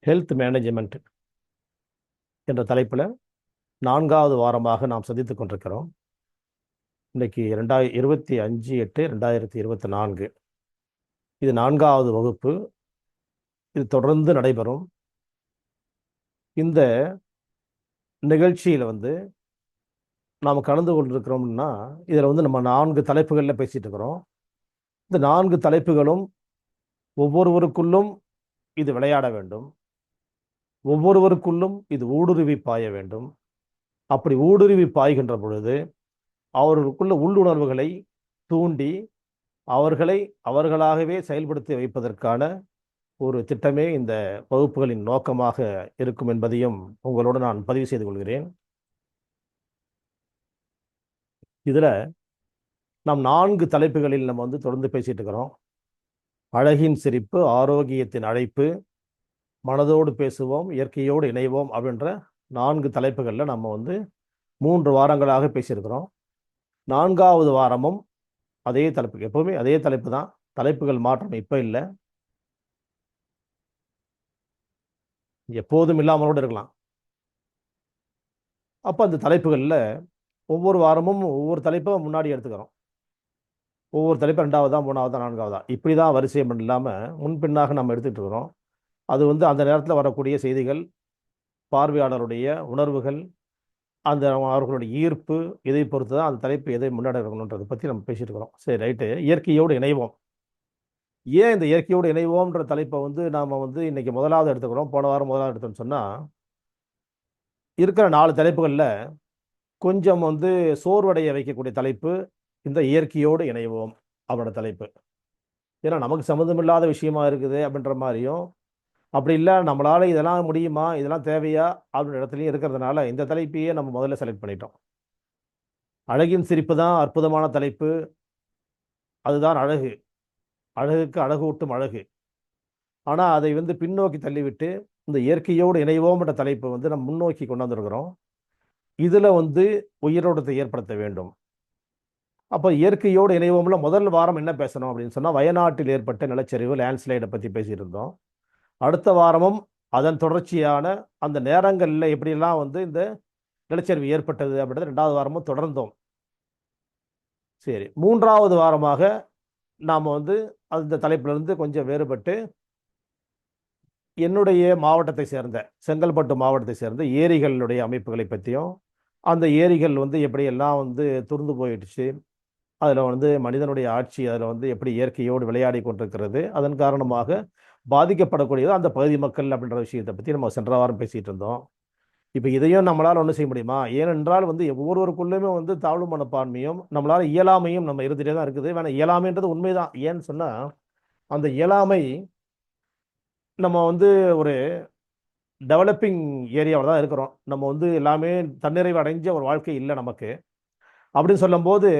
Health management என்ற தலைப்பில் 4வது வாரமாக நாம் சந்தித்துக் கொண்டிருக்கிறோம். இன்னைக்கு 25/8/2024 இது 4வது வகுப்பு. இது தொடர்ந்து நடைபெறும். இந்த நிகழ்ச்சியில் நாம் கலந்து கொண்டிருக்கிறோம்னா இதில் நம்ம 4 தலைப்புகளில் பேசிட்டு இருக்கிறோம். இந்த 4 தலைப்புகளும் ஒவ்வொருவருக்குள்ளும் இது விளையாட வேண்டும், ஒவ்வொருவருக்குள்ளும் இது ஊடுருவி பாய வேண்டும். அப்படி ஊடுருவி பாய்கின்ற பொழுது அவர்களுக்குள்ள உள்ளுணர்வுகளை தூண்டி அவர்களை அவர்களாகவே செயல்படுத்தி வைப்பதற்கான ஒரு திட்டமே இந்த வகுப்புகளின் நோக்கமாக இருக்கும் என்பதையும் உங்களோடு நான் பதிவு செய்து கொள்கிறேன். இதில் நாம் 4 தலைப்புகளில் நம்ம தொடர்ந்து பேசிட்டு இருக்கிறோம். அழகின் சிரிப்பு, ஆரோக்கியத்தின் அழைப்பு, மனதோடு பேசுவோம், இயற்கையோடு இணைவோம் அப்படின்ற 4 தலைப்புகளில் நம்ம 3 வாரங்களாக பேசியிருக்கிறோம். 4வது வாரமும் அதே தலைப்பு, எப்பவுமே அதே தலைப்பு தான், தலைப்புகள் மாற்றம் இப்போ இல்லை, எப்போதும் இல்லாமலோடு இருக்கலாம். அப்போ அந்த தலைப்புகளில் ஒவ்வொரு வாரமும் ஒவ்வொரு தலைப்பை முன்னாடி எடுத்துக்கிறோம். ஒவ்வொரு தலைப்பு 2வதா 3வதா 4வதா இப்படி தான் வரிசையம் இல்லாமல் முன்பின்னாக நம்ம எடுத்துகிட்டு இருக்கிறோம். அது அந்த நேரத்தில் வரக்கூடிய செய்திகள், பார்வையாளருடைய உணர்வுகள், அவர்களுடைய ஈர்ப்பு, இதை பொறுத்து தான் அந்த தலைப்பு எதை முன்னாடி இருக்கணுன்றதை பற்றி நம்ம பேசிட்டு இருக்கிறோம். சரி, ரைட்டு. இயற்கையோடு இணைவோம். ஏன் இந்த இயற்கையோடு இணைவோம்ன்ற தலைப்பை நாம் இன்னைக்கு 1வது எடுத்துக்கிறோம், போன வாரம் 1வது எடுத்தோம்னு சொன்னால், இருக்கிற 4 தலைப்புகளில் கொஞ்சம் சோர்வடைய வைக்கக்கூடிய தலைப்பு இந்த இயற்கையோடு இணைவோம் அவரோட தலைப்பு. ஏன்னா நமக்கு சம்மந்தமில்லாத விஷயமா இருக்குது அப்படின்ற மாதிரியும், அப்படி இல்லை நம்மளால் இதெல்லாம் முடியுமா, இதெல்லாம் தேவையா அப்படின்ற இடத்துலையும் இருக்கிறதுனால இந்த தலைப்பையே நம்ம முதல்ல செலக்ட் பண்ணிட்டோம். அழகின் சிரிப்பு தான் அற்புதமான தலைப்பு, அதுதான் அழகு, அழகுக்கு அழகூட்டும் அழகு. ஆனால் அதை பின்னோக்கி தள்ளிவிட்டு இந்த இயற்கையோடு இணைவோம்ன்ற தலைப்பு நம்ம முன்னோக்கி கொண்டு வந்திருக்கிறோம். இதில் உயிரோட்டத்தை ஏற்படுத்த வேண்டும். அப்போ இயற்கையோடு இணைவோம்ல முதல் வாரம் என்ன பேசணும் அப்படின்னு சொன்னால், வயநாட்டில் ஏற்பட்ட நிலச்சரிவு, லேண்ட்ஸ்லைடை பற்றி பேசியிருந்தோம். அடுத்த வாரமும் அதன் தொடர்ச்சியான அந்த நேரங்களில் எப்படியெல்லாம் இந்த நிலச்சரிவு ஏற்பட்டது அப்படின்றது 2வது வாரமும் தொடர்ந்தோம். சரி, 3வது வாரமாக நாம் அந்த தலைப்பிலிருந்து கொஞ்சம் வேறுபட்டு என்னுடைய மாவட்டத்தை சேர்ந்த, செங்கல்பட்டு மாவட்டத்தை சேர்ந்த ஏரிகளுடைய அமைப்புகளை பற்றியும், அந்த ஏரிகள் எப்படியெல்லாம் துர்ந்து போயிடுச்சு, அதில் மனிதனுடைய ஆட்சி அதில் எப்படி இயற்கையோடு விளையாடி கொண்டிருக்கிறது, அதன் காரணமாக பாதிக்கப்படக்கூடியது அந்த பகுதி மக்கள் அப்படின்ற விஷயத்தை பற்றி நம்ம சென்ற வாரம் பேசிகிட்டு இருந்தோம். இப்போ இதையும் நம்மளால் ஒன்றும் செய்ய முடியுமா? ஏனென்றால் ஒவ்வொருவருக்குள்ளேயுமே தாழ்வு மனப்பான்மையும் நம்மளால் இயலாமையும் நம்ம இருந்துகிட்டே தான் இருக்குது. வேணா இயலாமைன்றது உண்மைதான். ஏன்னு சொன்னால் அந்த இயலாமை நம்ம ஒரு டெவலப்பிங் ஏரியாவில் தான் இருக்கிறோம். நம்ம எல்லாமே தன்னிறைவு அடைஞ்ச ஒரு வாழ்க்கை இல்லை நமக்கு. அப்படின்னு சொல்லும்போது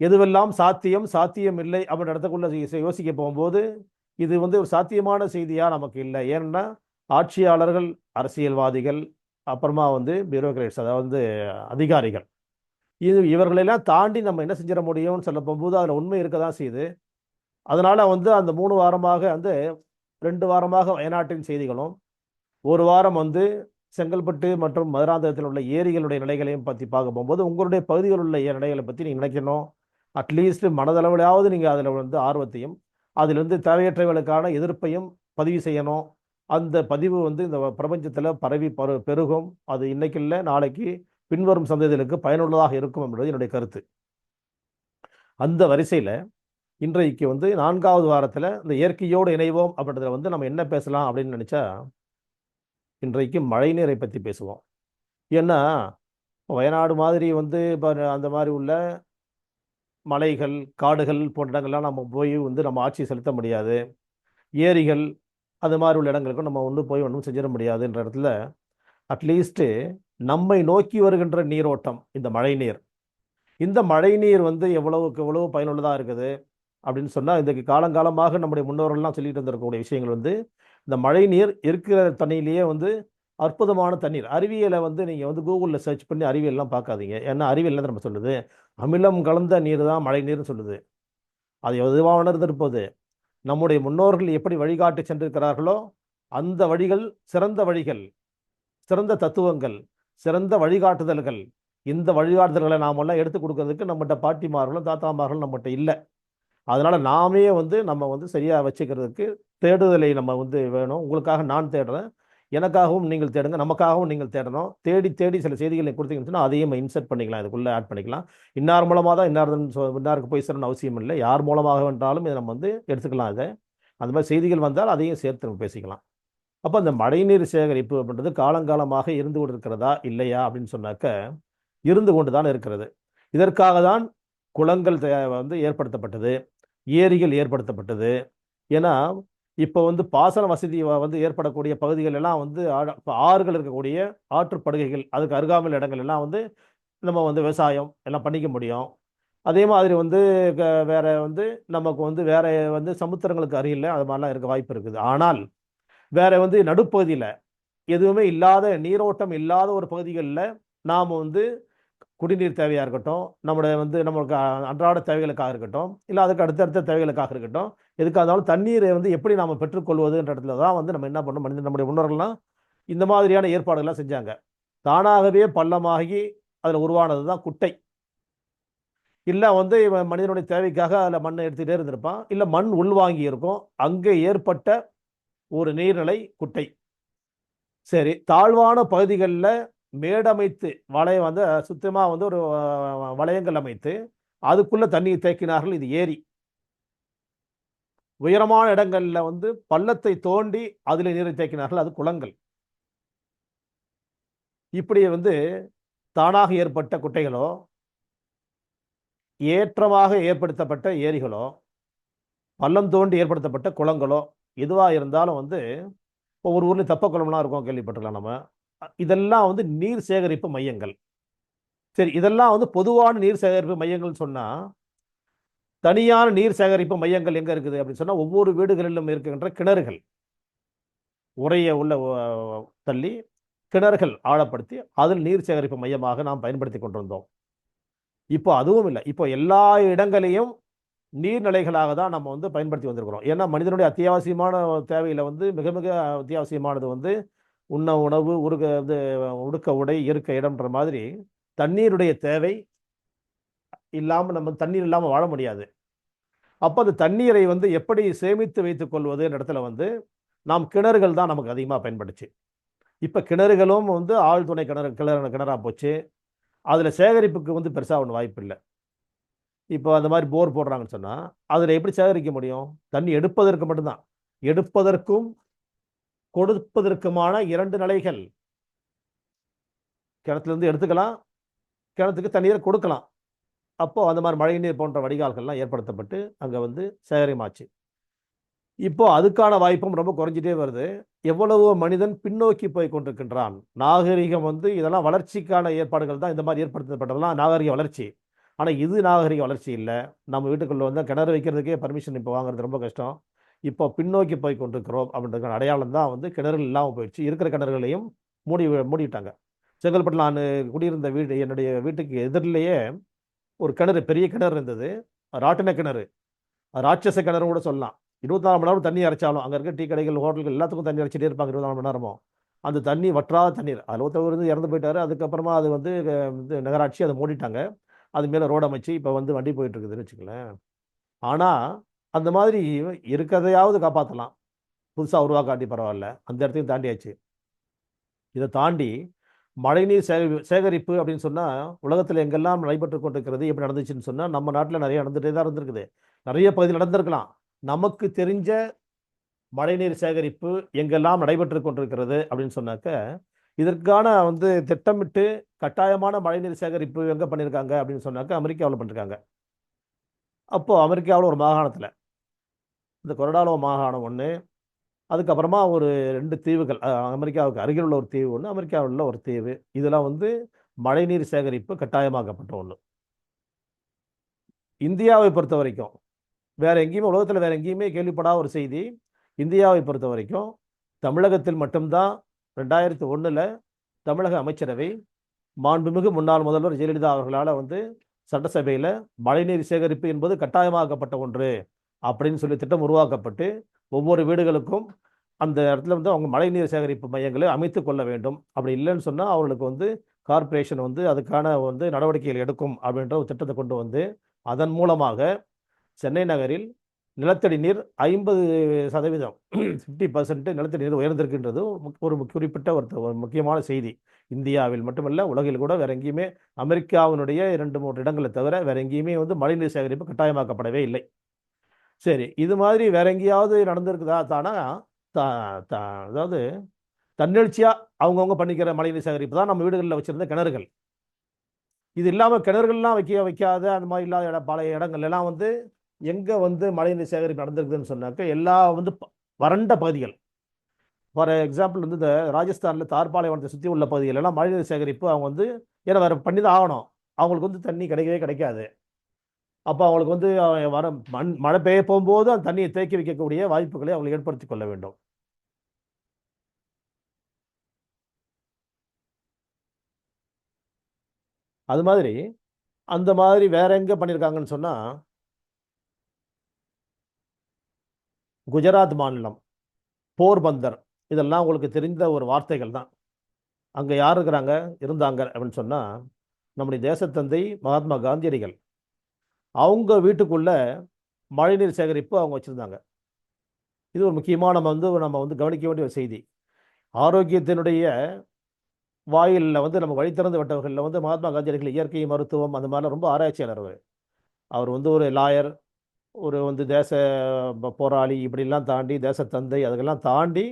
எதுவெல்லாம் சாத்தியம், சாத்தியம் இல்லை அப்படின்ற இடத்துக்குள்ள யோசிக்க போகும்போது இது ஒரு சாத்தியமான செய்தியாக நமக்கு இல்லை. ஏன்னா ஆட்சியாளர்கள், அரசியல்வாதிகள், அப்புறமா பியூரோக்ராட்ஸ், அதாவது அதிகாரிகள், இவர்களெல்லாம் தாண்டி நம்ம என்ன செஞ்சிட முடியும்னு சொல்ல போகும்போது அதில் உண்மை இருக்க தான் செய்யுது. அதனால் அந்த 3 வாரமாக 2 வாரமாக வயநாட்டின் செய்திகளும், ஒரு வாரம் செங்கல்பட்டு மற்றும் மதுராந்தகத்தில் உள்ள ஏரிகளுடைய நிலைகளையும் பற்றி பார்க்க போகும்போது உங்களுடைய பகுதிகளில் உள்ள நிலைகளை பற்றி நீங்கள் நினைக்கணும். அட்லீஸ்ட் மனதளவிலாவது நீங்கள் அதில் ஆர்வத்தையும் அதிலிருந்து தேவையற்றவர்களுக்கான எதிர்ப்பையும் பதிவு செய்யணும். அந்த பதிவு இந்த பிரபஞ்சத்தில் பரவி பெருகும். அது இன்னைக்கு இல்லை, நாளைக்கு பின்வரும் சந்ததிகளுக்கு பயனுள்ளதாக இருக்கும் என்பது என்னுடைய கருத்து. அந்த வரிசையில் இன்றைக்கு 4வது வாரத்தில் இந்த இயற்கையோடு இணைவோம் அப்படின்றதுல நம்ம என்ன பேசலாம் அப்படின்னு நினச்சா, இன்றைக்கு மழைநீரை பற்றி பேசுவோம். ஏன்னா வயநாடு மாதிரி இப்போ அந்த மாதிரி உள்ள மலைகள், காடுகள் போன்ற இடங்கள்லாம் நம்ம போய் நம்ம ஆட்சி செலுத்த முடியாது. ஏரிகள் அது மாதிரி உள்ள இடங்களுக்கும் நம்ம போய் ஒன்றும் செஞ்சிட முடியாதுன்ற இடத்துல அட்லீஸ்ட்டு நம்மை நோக்கி வருகின்ற நீரோட்டம், இந்த மழைநீர், இந்த மழைநீர் எவ்வளவுக்கு எவ்வளவு பயனுள்ளதாக இருக்குது அப்படின்னு சொன்னால், இந்த காலங்காலமாக நம்முடைய முன்னோர்கள்லாம் சொல்லிட்டு இருந்திருக்கக்கூடிய விஷயங்கள் இந்த மழைநீர் இருக்கிற தண்ணியிலேயே அற்புதமான தண்ணீர். அறிவியலை நீங்கள் கூகுளில் சர்ச் பண்ணி அறிவியல்லாம் பார்க்காதீங்க. ஏன்னா அறிவியல் நம்ம சொல்லுது, அமிலம் கலந்த நீர் தான் மழை நீர்னு சொல்லுது. அது எதுவாக உணர்ந்திருப்பது நம்முடைய முன்னோர்கள் எப்படி வழிகாட்டி சென்றிருக்கிறார்களோ அந்த வழிகள் சிறந்த வழிகள், சிறந்த தத்துவங்கள், சிறந்த வழிகாட்டுதல்கள். இந்த வழிகாட்டுதல்களை நாமெல்லாம் எடுத்து கொடுக்கறதுக்கு நம்மகிட்ட பாட்டிமார்களும் தாத்தாமார்களும் நம்மகிட்ட இல்லை. அதனால நாமே நம்ம சரியா வச்சுக்கிறதுக்கு தேடுதலை நம்ம வேணும். உங்களுக்காக நான் தேடுறேன், எனக்காகவும் நீங்கள் தேடுங்க, நமக்காகவும் நீங்கள் தேடணும். தேடி தேடி சில செய்திகளை கொடுத்தீங்கன்னு அதையும் இன்சர்ட் பண்ணிக்கலாம், இதுக்குள்ள ஆட் பண்ணிக்கலாம். இன்னார் மூலமாக தான் இன்னாருக்கு போய் சேரணும் அவசியம் இல்லை. யார் மூலமாக வேண்டாலும் இதை நம்ம எடுத்துக்கலாம். இதை அந்த மாதிரி செய்திகள் வந்தால் அதையும் சேர்த்து நம்ம பேசிக்கலாம். அப்போ அந்த மழைநீர் சேகரிப்பு அப்படின்றது காலங்காலமாக இருந்து கொண்டு இருக்கிறதா இல்லையா அப்படின்னு சொன்னாக்க இருந்து கொண்டு தான் இருக்கிறது. இதற்காக தான் குளங்கள் ஏற்படுத்தப்பட்டது, ஏரிகள் ஏற்படுத்தப்பட்டது. ஏன்னா இப்போ பாசன வசதி ஏற்படக்கூடிய பகுதிகள் எல்லாம் ஆறுகள் இருக்கக்கூடிய ஆற்றுப்படுகைகள், அதுக்கு அருகாமையில் இடங்கள் எல்லாம் நம்ம விவசாயம் எல்லாம் பண்ணிக்க முடியும். அதே மாதிரி வேற நமக்கு வேற சமுத்திரங்களுக்கு அருகில் அது மாதிரிலாம் இருக்க வாய்ப்பு இருக்குது. ஆனால் வேற நடுப்பகுதியில் எதுவுமே இல்லாத, நீரோட்டம் இல்லாத ஒரு பகுதிகளில் நாம் குடிநீர் தேவையாக இருக்கட்டும், நம்முடைய நம்மளுக்கு அன்றாட தேவைகளுக்காக இருக்கட்டும், இல்லை அதுக்கு அடுத்தடுத்த தேவைகளுக்காக இருக்கட்டும், எதுக்காக இருந்தாலும் தண்ணீரை எப்படி நாம் பெற்றுக்கொள்வதுன்ற இடத்துல தான் நம்ம என்ன பண்ணோம், நம்முடைய முன்னோர்கள்லாம் இந்த மாதிரியான ஏற்பாடுகள்லாம் செஞ்சாங்க. தானாகவே பள்ளமாகி அதில் உருவானது தான் குட்டை. இல்லை மனிதனுடைய தேவைக்காக அதில் மண்ணை எடுத்துகிட்டே இருந்திருப்பான், இல்லை மண் உள்வாங்கி இருக்கும், அங்கே ஏற்பட்ட ஒரு நீர்நிலை குட்டை. சரி, தாழ்வான பகுதிகளில் மேடமைத்து வளைய சுத்தமாக ஒரு வளையங்கள் அமைத்து அதுக்குள்ள தண்ணீர் தேக்கினார்கள், இது ஏரி. உயரமான இடங்கள்ல பள்ளத்தை தோண்டி அதில் நீரை தேக்கினார்கள், அது குளங்கள். இப்படி தானாக ஏற்பட்ட குட்டைகளோ, ஏற்றமாக ஏற்படுத்தப்பட்ட ஏரிகளோ, பள்ளம் தோண்டி ஏற்படுத்தப்பட்ட குளங்களோ எதுவாக இருந்தாலும் ஒவ்வொரு ஊர்லேயும் தெப்ப குளம்லாம் இருக்கும், கேள்விப்பட்டிருக்கலாம் நம்ம. இதெல்லாம் நீர் சேகரிப்பு மையங்கள். சரி, இதெல்லாம் பொதுவான நீர் சேகரிப்பு மையங்கள் சொன்னா, தனியான நீர் சேகரிப்பு மையங்கள் எங்க இருக்குது அப்படின்னு சொன்னா, ஒவ்வொரு வீடுகளிலும் இருக்கின்ற கிணறுகள், உரைய உள்ள தள்ளி கிணறுகள் ஆழப்படுத்தி அதில் நீர் சேகரிப்பு மையமாக நாம் பயன்படுத்தி கொண்டிருந்தோம். இப்போ அதுவும் இல்லை. இப்போ எல்லா இடங்களையும் நீர்நிலைகளாக தான் நம்ம பயன்படுத்தி வந்திருக்கிறோம். ஏன்னா மனிதனுடைய அத்தியாவசியமான தேவையில மிக மிக அத்தியாவசியமானது உண்ண உணவு, உடுக்க உடை, இருக்க இடம்ன்ற மாதிரி தண்ணீருடைய தேவை இல்லாமல் நம்ம தண்ணீர் இல்லாமல் வாழ முடியாது. அப்போ அந்த தண்ணீரை எப்படி சேமித்து வைத்துக் கொள்வதுன்ற இடத்துல நாம் கிணறுகள் தான் நமக்கு அதிகமாக பயன்படுச்சு. இப்போ கிணறுகளும் ஆழ்துணை கிணறா போச்சு. அதில் சேகரிப்புக்கு பெருசாக ஒன்று வாய்ப்பு இல்லை. இப்போ அந்த மாதிரி போர் போடுறாங்கன்னு சொன்னால் அதில் எப்படி சேகரிக்க முடியும்? தண்ணி எடுப்பதற்கு மட்டும்தான். எடுப்பதற்கும் கொடுப்பதற்குமான இரண்டு நிலைகள். கிணத்துலேருந்து எடுத்துக்கலாம், கிணத்துக்கு தண்ணீரை கொடுக்கலாம். அப்போது அந்த மாதிரி மழைநீர் போன்ற வடிகால்கள்லாம் ஏற்படுத்தப்பட்டு அங்கே சேகரிமாச்சு. இப்போ அதுக்கான வாய்ப்பும் ரொம்ப குறைஞ்சிட்டே வருது. எவ்வளவோ மனிதன் பின்னோக்கி போய் கொண்டிருக்கின்றான். நாகரிகம் இதெல்லாம் வளர்ச்சிக்கான ஏற்பாடுகள் தான், இந்த மாதிரி ஏற்படுத்தப்பட்டதெல்லாம் நாகரிக வளர்ச்சி. ஆனால் இது நாகரிக வளர்ச்சி இல்லை. நம்ம வீட்டுக்குள்ளே கிணறு வைக்கிறதுக்கே பர்மிஷன் இப்போ வாங்குறது ரொம்ப கஷ்டம். இப்போ பின்னோக்கி போய் கொண்டிருக்கிறோம் அப்படின்றதுக்கான அடையாளம் தான் கிணறுகள் இல்லாமல் போயிடுச்சு. இருக்கிற கிணறுகளையும் மூடிட்டாங்க. செங்கல்பட்டில் நான் குடியிருந்த வீடு, என்னுடைய வீட்டுக்கு எதிரிலேயே ஒரு கிணறு, பெரிய கிணறு இருந்தது. ராட்டின கிணறு, ராட்சச கிணறு கூட சொல்லலாம். 24 மணி நேரம் தண்ணி இறைச்சாலும் அங்கே இருக்க டீ கடைகள், ஹோட்டல்கள் எல்லாத்துக்கும் தண்ணி இறைச்சிட்டே இருப்பாங்க 24 மணி நேரமும். அந்த தண்ணி வற்றாத தண்ணீர். அதில் ஒருத்தவர் இறந்து போயிட்டாரு. அதுக்கப்புறமா அது நகராட்சி அதை மூடிட்டாங்க. அது மேலே ரோடு அமைச்சு இப்போ வண்டி போயிட்டு இருக்குதுன்னு வச்சுக்கலேன். ஆனால் அந்த மாதிரி இருக்கிறதையாவது காப்பாற்றலாம், புதுசாக உருவாக்காட்டி பரவாயில்ல, அந்த இடத்தையும் தாண்டியாச்சு. இதை தாண்டி மழைநீர் சேகரிப்பு அப்படின்னு சொன்னால் உலகத்தில் எங்கெல்லாம் நடைபெற்று கொண்டிருக்கிறது, எப்படி நடந்துச்சுன்னு சொன்னால் நம்ம நாட்டில் நிறைய நடந்துகிட்டே தான் இருந்திருக்குது. நிறைய பகுதியில் நடந்திருக்கலாம். நமக்கு தெரிஞ்ச மழைநீர் சேகரிப்பு எங்கெல்லாம் நடைபெற்று கொண்டிருக்கிறது அப்படின்னு சொன்னாக்க, இதற்கான திட்டமிட்டு கட்டாயமான மழைநீர் சேகரிப்பு எங்கே பண்ணியிருக்காங்க அப்படின்னு சொன்னாக்க அமெரிக்காவில் பண்ணியிருக்காங்க. அப்போது அமெரிக்காவில் ஒரு மாகாணத்தில், இந்த கொரடாலோ மாகாணம் ஒன்று, அதுக்கப்புறமா ஒரு 2 தீவுகள், அமெரிக்காவுக்கு அருகில் உள்ள ஒரு தீவு ஒன்று, அமெரிக்காவில் உள்ள ஒரு தீவு. இதெல்லாம் மழைநீர் சேகரிப்பு கட்டாயமாக்கப்பட்ட ஒன்று. இந்தியாவை பொறுத்த வரைக்கும் வேற எங்கேயுமே, உலகத்தில் வேற எங்கேயுமே கேள்விப்படாத ஒரு செய்தி. இந்தியாவை பொறுத்த வரைக்கும் தமிழகத்தில் மட்டும்தான் 2001 தமிழக அமைச்சரவை மாண்புமிகு முன்னாள் முதல்வர் ஜெயலலிதா அவர்களால் சட்டசபையில் மழைநீர் சேகரிப்பு என்பது கட்டாயமாக்கப்பட்ட ஒன்று அப்படின்னு சொல்லி திட்டம் உருவாக்கப்பட்டு ஒவ்வொரு வீடுகளுக்கும் அந்த இடத்துல வந்து அவங்க மழைநீர் சேகரிப்பு மையங்களை அமைத்து கொள்ள வேண்டும். அப்படி இல்லைன்னு சொன்னால் அவர்களுக்கு வந்து கார்ப்பரேஷன் வந்து அதுக்கான வந்து நடவடிக்கைகள் எடுக்கும் அப்படின்ற ஒரு திட்டத்தை கொண்டு வந்து அதன் மூலமாக சென்னை நகரில் நிலத்தடி நீர் 50% 50% நிலத்தடி நீர் உயர்ந்திருக்கின்றது ஒரு குறிப்பிட்ட ஒரு முக்கியமான செய்தி. இந்தியாவில் மட்டுமல்ல, உலகில் கூட வேற எங்கேயுமே, அமெரிக்காவினுடைய 2-3 இடங்களை தவிர வேற எங்கேயுமே வந்து மழைநீர் சேகரிப்பு கட்டாயமாக்கப்படவே இல்லை. சரி, இது மாதிரி வேற எங்கேயாவது நடந்திருக்குதா? தானா அதாவது தன்னெழுச்சியா அவங்கவுங்க பண்ணிக்கிற மழைநீர் சேகரிப்பு தான் நம்ம வீடுகளில் வச்சிருந்த கிணறுகள். இது இல்லாமல் கிணறுகள்லாம் வைக்காத அந்த மாதிரி இல்லாத பல இடங்கள் எல்லாம் வந்து எங்கே வந்து மழைநீர் சேகரிப்பு நடந்திருக்குதுன்னு சொன்னாக்க எல்லா வந்து வறண்ட பகுதிகள். ஃபார் எக்ஸாம்பிள் வந்து இந்த ராஜஸ்தானில் தார்பாலைவனத்தை சுற்றி உள்ள பகுதிகள் எல்லாம் மழைநீர் சேகரிப்பு அவங்க வந்து ஏன்னா வேறு பண்ணி தான் ஆகணும். அவங்களுக்கு வந்து தண்ணி கிடைக்கவே கிடைக்காது. அப்போ அவங்களுக்கு வந்து வர மழை பெய்ய போகும்போது அந்த தண்ணியை தேக்கி வைக்கக்கூடிய வாய்ப்புகளை அவங்களை ஏற்படுத்தி கொள்ள வேண்டும். அது மாதிரி அந்த மாதிரி வேற எங்கே பண்ணியிருக்காங்கன்னு சொன்னால், குஜராத் மாநிலம் போர்பந்தர், இதெல்லாம் உங்களுக்கு தெரிந்த ஒரு வார்த்தைகள் தான். அங்கே யார் இருந்தாங்க அப்படின்னு சொன்னால், நம்முடைய தேசத்தந்தை மகாத்மா காந்தியடிகள் அவங்க வீட்டுக்குள்ள மழைநீர் சேகரிப்பு அவங்க வச்சுருந்தாங்க. இது ஒரு முக்கியமாக நம்ம வந்து கவனிக்க வேண்டிய ஒரு செய்தி. ஆரோக்கியத்தினுடைய வாயிலில் வந்து நம்ம வழி திறந்து விட்டவர்களில் வந்து மகாத்மா காந்தியடிகள் இயற்கை மருத்துவம் அந்த மாதிரிலாம் ரொம்ப ஆராய்ச்சியாளர். அவர் வந்து ஒரு லாயர், ஒரு வந்து தேச போராளி, இப்படிலாம் தாண்டி தேசத்தந்தை அதுக்கெல்லாம் தாண்டி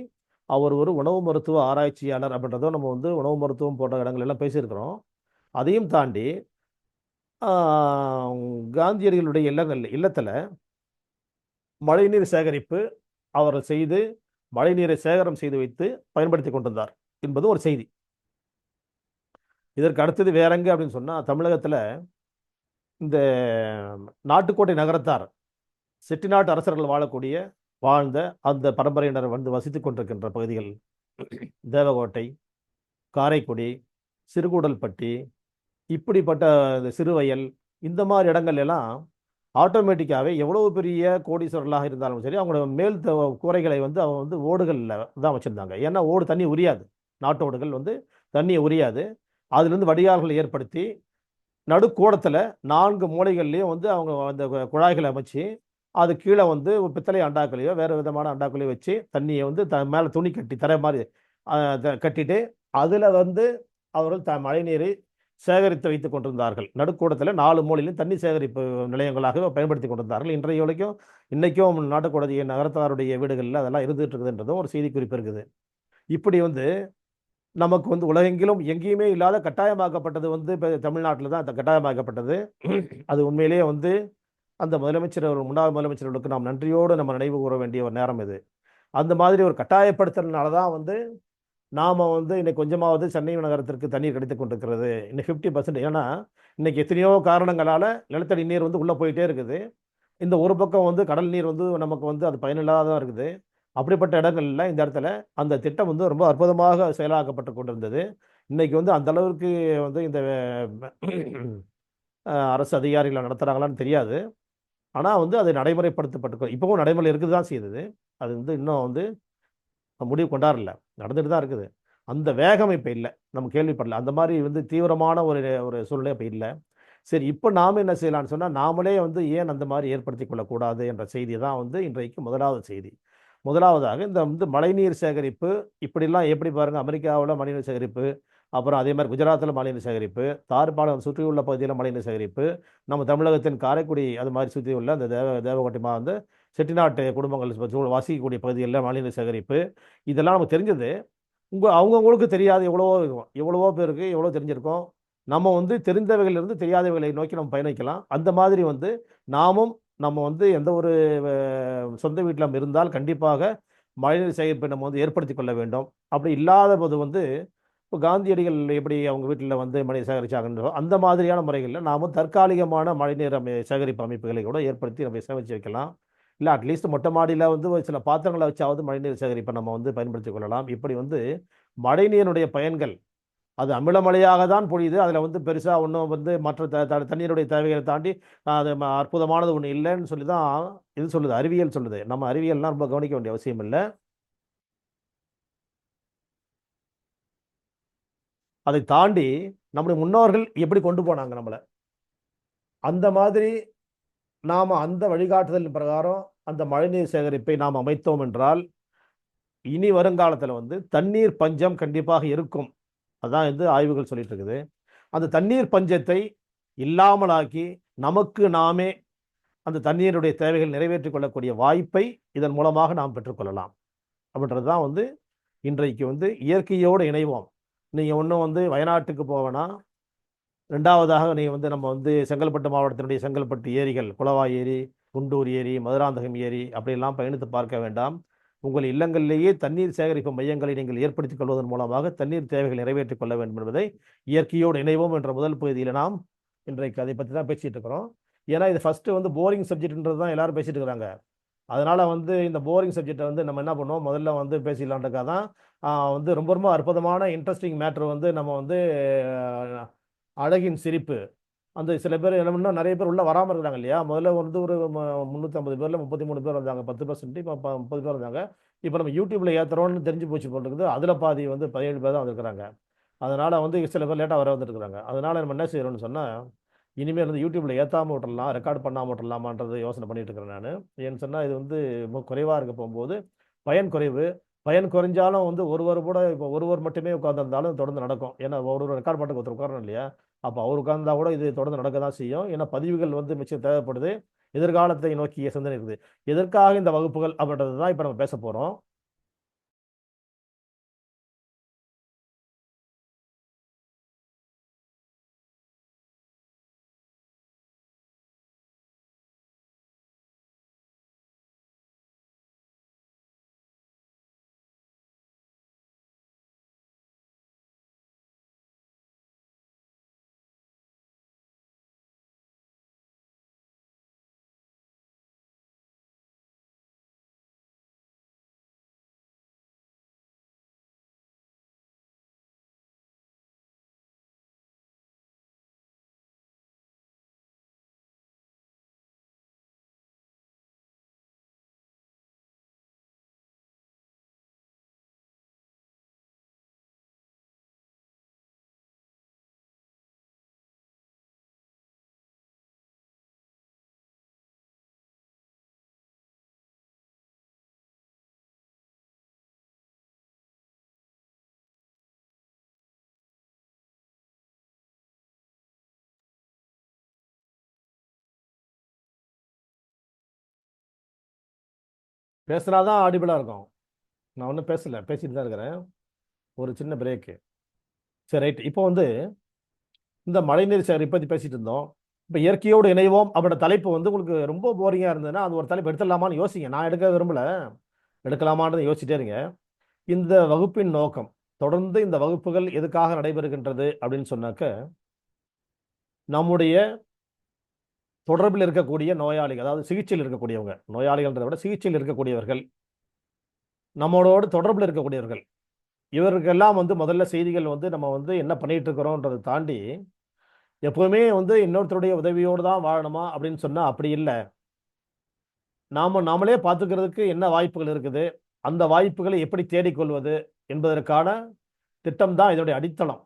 அவர் ஒரு உணவு மருத்துவ ஆராய்ச்சியாளர் அப்படின்றதும் நம்ம வந்து உணவு மருத்துவம் போன்ற இடங்கள் எல்லாம் பேசியிருக்கிறோம். அதையும் தாண்டி காந்தியடிகளுடைய இல்லத்தில் மழைநீர் சேகரிப்பு அவர் செய்து மழைநீரை சேகரம் செய்து வைத்து பயன்படுத்தி கொண்டிருந்தார் என்பது ஒரு செய்தி. இதற்கு அடுத்தது வேற எங்க அப்படின்னு சொன்னால், தமிழகத்தில் இந்த நாட்டுக்கோட்டை நகரத்தார் செட்டிநாட்டு அரசர்கள் வாழ்ந்த அந்த பரம்பரையினர் வந்து வசித்துக் கொண்டிருக்கின்ற பகுதிகள் தேவகோட்டை, காரைக்குடி, சிறுகூடல்பட்டி, இப்படிப்பட்ட சிறுவயல், இந்த மாதிரி இடங்கள் எல்லாம் ஆட்டோமேட்டிக்காகவே எவ்வளவு பெரிய கோடீஸ்வரர்களாக இருந்தாலும் சரி, அவங்களோட மேல் கூரைகளை வந்து அவங்க வந்து ஓடுகளில் தான் வச்சுருந்தாங்க. ஏன்னா ஓடு தண்ணி உரியாது, நாட்டோடுகள் வந்து தண்ணியை உரியாது. அதுலேருந்து வடிகால்களை ஏற்படுத்தி நடுக்கூடத்தில் 4 மூலைகள்லையும் வந்து அவங்க அந்த குழாய்களை அமைச்சு அது கீழே வந்து ஒரு பித்தளை அண்டாக்களையோ வேறு விதமான அண்டாக்களையோ வச்சு தண்ணியை வந்து மேலே துணி கட்டி தர மாதிரி கட்டிட்டு அதில் வந்து அவர்கள் மழைநீரை சேகரித்து வைத்துக் கொண்டிருந்தார்கள். நடுக்கூடத்தில் 4 மூலையிலும் தண்ணி சேகரிப்பு நிலையங்களாக பயன்படுத்தி கொண்டிருந்தார்கள். இன்றைய வரைக்கும் இன்றைக்கும் நாட்டுக்கூடத்திய நகரத்தாருடைய வீடுகளில் அதெல்லாம் இருந்துகிட்டு இருக்குதுன்றதும் ஒரு செய்தி குறிப்பு இருக்குது. இப்படி வந்து நமக்கு வந்து உலகெங்கிலும் எங்கேயுமே இல்லாத கட்டாயமாக்கப்பட்டது வந்து இப்போ தமிழ்நாட்டில் தான் கட்டாயமாக்கப்பட்டது. அது உண்மையிலேயே வந்து அந்த முன்னாள் முதலமைச்சர்களுக்கு நாம் நன்றியோடு நம்ம நினைவு கூற வேண்டிய ஒரு நேரம் இது. அந்த மாதிரி ஒரு கட்டாயப்படுத்துறதுனால தான் வந்து நாம் வந்து இன்னைக்கு கொஞ்சமாவது சென்னை நகரத்திற்கு தண்ணீர் கிடைத்து கொண்டிருக்கிறது. இன்னைக்கு 50%. ஏன்னா இன்னைக்கு எத்தனையோ காரணங்களால் நிலத்தடி நீர் வந்து உள்ளே போயிட்டே இருக்குது. இந்த ஒரு பக்கம் வந்து கடல் நீர் வந்து நமக்கு வந்து அது பயனில்லாதான் இருக்குது. அப்படிப்பட்ட இடங்கள்ல இந்த இடத்துல அந்த திட்டம் வந்து ரொம்ப அற்புதமாக செயலாக்கப்பட்டு கொண்டிருந்தது. இன்னைக்கு வந்து அந்த அளவுக்கு வந்து இந்த அரசு அதிகாரிகளை நடத்துகிறாங்களான்னு தெரியாது. ஆனால் வந்து அது நடைமுறைப்படுத்தப்பட்டு இப்போவும் நடைமுறை இருக்குது தான் செய்யுது. அது வந்து இன்னும் வந்து முடிவு கொண்டாடல, நடந்துட்டு தான் இருக்குது. அந்த வேகம் இப்போ இல்லை, நம்ம கேள்விப்படல. அந்த மாதிரி வந்து தீவிரமான ஒரு சூழ்நிலை இப்போ இல்லை. சரி, இப்போ நாம் என்ன செய்யலாம்னு சொன்னால், நாமளே வந்து ஏன் அந்த மாதிரி ஏற்படுத்தி கொள்ளக்கூடாது என்ற செய்தி தான் வந்து இன்றைக்கு முதலாவது செய்தி. முதலாவதாக இந்த வந்து மழைநீர் சேகரிப்பு இப்படிலாம் எப்படி பாருங்கள், அமெரிக்காவில் மழைநீர் சேகரிப்பு, அப்புறம் அதே மாதிரி குஜராத்தில் மழைநீர் சேகரிப்பு, தார்பாலம் சுற்றியுள்ள பகுதியில் மழைநீர் சேகரிப்பு, நம்ம தமிழகத்தின் காரைக்குடி அது மாதிரி சுற்றி உள்ள அந்த தேவகோட்டைமா வந்து செட்டிநாட்டு குடும்பங்கள் வசிக்கக்கூடிய பகுதிகளில் மழைநீர் சேகரிப்பு, இதெல்லாம் நமக்கு தெரிஞ்சது. அவங்கவுங்களுக்கு தெரியாது எவ்வளவோ பேருக்கு எவ்வளோ தெரிஞ்சிருக்கோம். நம்ம வந்து தெரிந்தவைகளிலிருந்து தெரியாதவைகளை நோக்கி நம்ம பயணிக்கலாம். அந்த மாதிரி வந்து நம்ம வந்து எந்த ஒரு சொந்த வீட்டில் நம்ம இருந்தால் கண்டிப்பாக மழைநீர் சேகரிப்பை நம்ம வந்து ஏற்படுத்தி கொள்ள வேண்டும். அப்படி இல்லாத போது வந்து இப்போ காந்தியடிகள் எப்படி அவங்க வீட்டில் வந்து மழை சேகரிச்சாங்கன்றோ அந்த மாதிரியான முறைகளில் நாமும் தற்காலிகமான மழைநீர் சேகரிப்பு அமைப்புகளை கூட ஏற்படுத்தி நம்ம சேமித்து வைக்கலாம். இல்லை அட்லீஸ்ட் மொட்டை மாடியில் வந்து ஒரு சில பாத்திரங்களை வச்சாவது மழைநீர் சேகரிப்பை நம்ம வந்து பயன்படுத்தி கொள்ளலாம். இப்படி வந்து மழைநீருடைய பயன்கள் அது அமிலமழையாக தான் பொழியுது. அதில் வந்து பெருசாக ஒன்றும் வந்து மற்ற தண்ணீருடைய தேவைகளை தாண்டி அது அற்புதமானது ஒன்று இல்லைன்னு சொல்லி தான் இது சொல்லுது, அறிவியல் சொல்லுது. நம்ம அறிவியல்லாம் ரொம்ப கவனிக்க வேண்டிய அவசியம் இல்லை. அதை தாண்டி நம்முடைய முன்னோர்கள் எப்படி கொண்டு போனாங்க நம்மளை, அந்த மாதிரி நாம் அந்த வழிகாட்டுதல் பிரகாரம் அந்த மழைநீர் சேகரிப்பை நாம் அமைத்தோம் என்றால் இனி வருங்காலத்தில் வந்து தண்ணீர் பஞ்சம் கண்டிப்பாக இருக்கும். அதான் வந்து ஆய்வுகள் சொல்லிட்டு இருக்குது. அந்த தண்ணீர் பஞ்சத்தை இல்லாமலாக்கி நமக்கு நாமே அந்த தண்ணீருடைய தேவைகள் நிறைவேற்றிக் கொள்ளக்கூடிய வாய்ப்பை இதன் மூலமாக நாம் பெற்றுக்கொள்ளலாம். அப்படின்றது தான் வந்து இன்றைக்கு வந்து இயற்கையோடு இணைவோம். நீங்கள் ஒன்றும் வந்து வயநாட்டுக்கு போவேன்னா, ரெண்டாவதாக நீங்கள் வந்து நம்ம வந்து செங்கல்பட்டு மாவட்டத்தினுடைய செங்கல்பட்டு ஏரிகள், குளவாய் ஏரி, குண்டூர் ஏரி, மதுராந்தகம் ஏரி அப்படியெல்லாம் பயணித்து பார்க்க வேண்டாம். உங்கள் இல்லங்களிலேயே தண்ணீர் சேகரிப்பு மையங்களை நீங்கள் ஏற்படுத்திக் கொள்வதன் மூலமாக தண்ணீர் தேவைகள் நிறைவேற்றிக் கொள்ள வேண்டும் என்பதை இயற்கையோடு இணைவோம் என்ற முதல் பகுதியில் நாம் இன்றைக்கு அதை பற்றி தான் பேசிட்டு இருக்கிறோம். ஏன்னா இது ஃபர்ஸ்ட் வந்து போரிங் சப்ஜெக்ட்ன்றது தான் எல்லாரும் பேசிட்டு இருக்கிறாங்க. அதனால வந்து இந்த போரிங் சப்ஜெக்டை வந்து நம்ம என்ன பண்ணுவோம், முதல்ல வந்து பேசிடலான்றக்காக தான் வந்து ரொம்ப ரொம்ப அற்புதமான இன்ட்ரெஸ்டிங் மேட்ரு வந்து நம்ம வந்து அழகின் சிரிப்பு. அந்த சில பேர் இன்னும் நிறைய பேர் உள்ள வராமல் இருக்கிறாங்க இல்லையா. முதல்ல வந்து ஒரு 350 பேர்ல 33 பேர் வந்தாங்க, 10%. இப்போ 30 பேர் வந்தாங்க. இப்போ நம்ம யூடியூப்ல ஏற்றுறோம்னு தெரிஞ்சு போச்சு போல் இருக்குது. அதில் பாதி வந்து 17 பேர் தான் வந்திருக்கிறாங்க. அதனால வந்து சில பேர் லேட்டாக வர வந்துருக்குறாங்க. அதனால நம்ம என்ன செய்யறோம்னு சொன்னால், இனிமேல் வந்து யூடியூப்ல ஏற்றாமல் விட்டுறலாம், ரெக்கார்ட் பண்ணாமல் விட்டுறலாமான்றது யோசனை பண்ணிட்டு இருக்கிறேன் நான். ஏன்னு சொன்னால் இது வந்து குறைவாக இருக்க போகும்போது பயன் குறைவு. பயன் குறைஞ்சாலும் வந்து ஒருவர் கூட இப்போ ஒருவர் மட்டுமே உட்கார்ந்திருந்தாலும் தொடர்ந்து நடக்கும். ஏன்னா ஒரு ரெக்கார்ட் பண்ணுறதுக்கு ஒருத்தர் உட்காரணும் இல்லையா. அப்போ அவர் உட்கார்ந்தா கூட இது தொடர்ந்து நடக்க தான் செய்யும். ஏன்னா பதிவுகள் வந்து மிச்சம் தேவைப்படுது. எதிர்காலத்தை நோக்கிய சிந்தனை இருக்குது. எதற்காக இந்த வகுப்புகள் அப்படின்றது தான் இப்போ நம்ம பேச போகிறோம். பேசுனாதான் ஆடிபிளாக இருக்கும். நான் ஒன்றும் பேசலை, பேசிட்டு தான் இருக்கிறேன். ஒரு சின்ன பிரேக்கு. சரி, ரைட். இப்போ வந்து இந்த மழைநீர் சேகரிப்பு பற்றி பேசிட்டு இருந்தோம். இப்போ இயற்கையோடு இணைவோம் அப்படின்ற தலைப்பு வந்து உங்களுக்கு ரொம்ப போரிங்காக இருந்ததுன்னா அது ஒரு தலைப்பு எடுத்துடலாமான்னு யோசிங்க. நான் எடுக்க விரும்பல, எடுக்கலாமான்னு யோசிச்சுட்டே இருங்க. இந்த வகுப்பின் நோக்கம், தொடர்ந்து இந்த வகுப்புகள் எதுக்காக நடைபெறுகின்றது அப்படின்னு சொன்னாக்க, நம்முடைய தொடர்பில் இருக்கக்கூடிய நோயாளிகள், அதாவது சிகிச்சையில் இருக்கக்கூடியவங்க, நோயாளிகள்ன்றதை விட சிகிச்சையில் இருக்கக்கூடியவர்கள், நம்மளோட தொடர்பில் இருக்கக்கூடியவர்கள், இவருக்கெல்லாம் வந்து முதல்ல செய்திகள் வந்து நம்ம வந்து என்ன பண்ணிட்டு இருக்கிறோன்றதை தாண்டி எப்பவுமே வந்து இன்னொருத்தருடைய உதவியோடு தான் வாழணுமா அப்படின்னு சொன்னா அப்படி இல்லை. நாமளே பார்த்துக்கிறதுக்கு என்ன வாய்ப்புகள் இருக்குது, அந்த வாய்ப்புகளை எப்படி தேடிக்கொள்வது என்பதற்கான திட்டம் தான் இதனுடைய அடித்தளம்.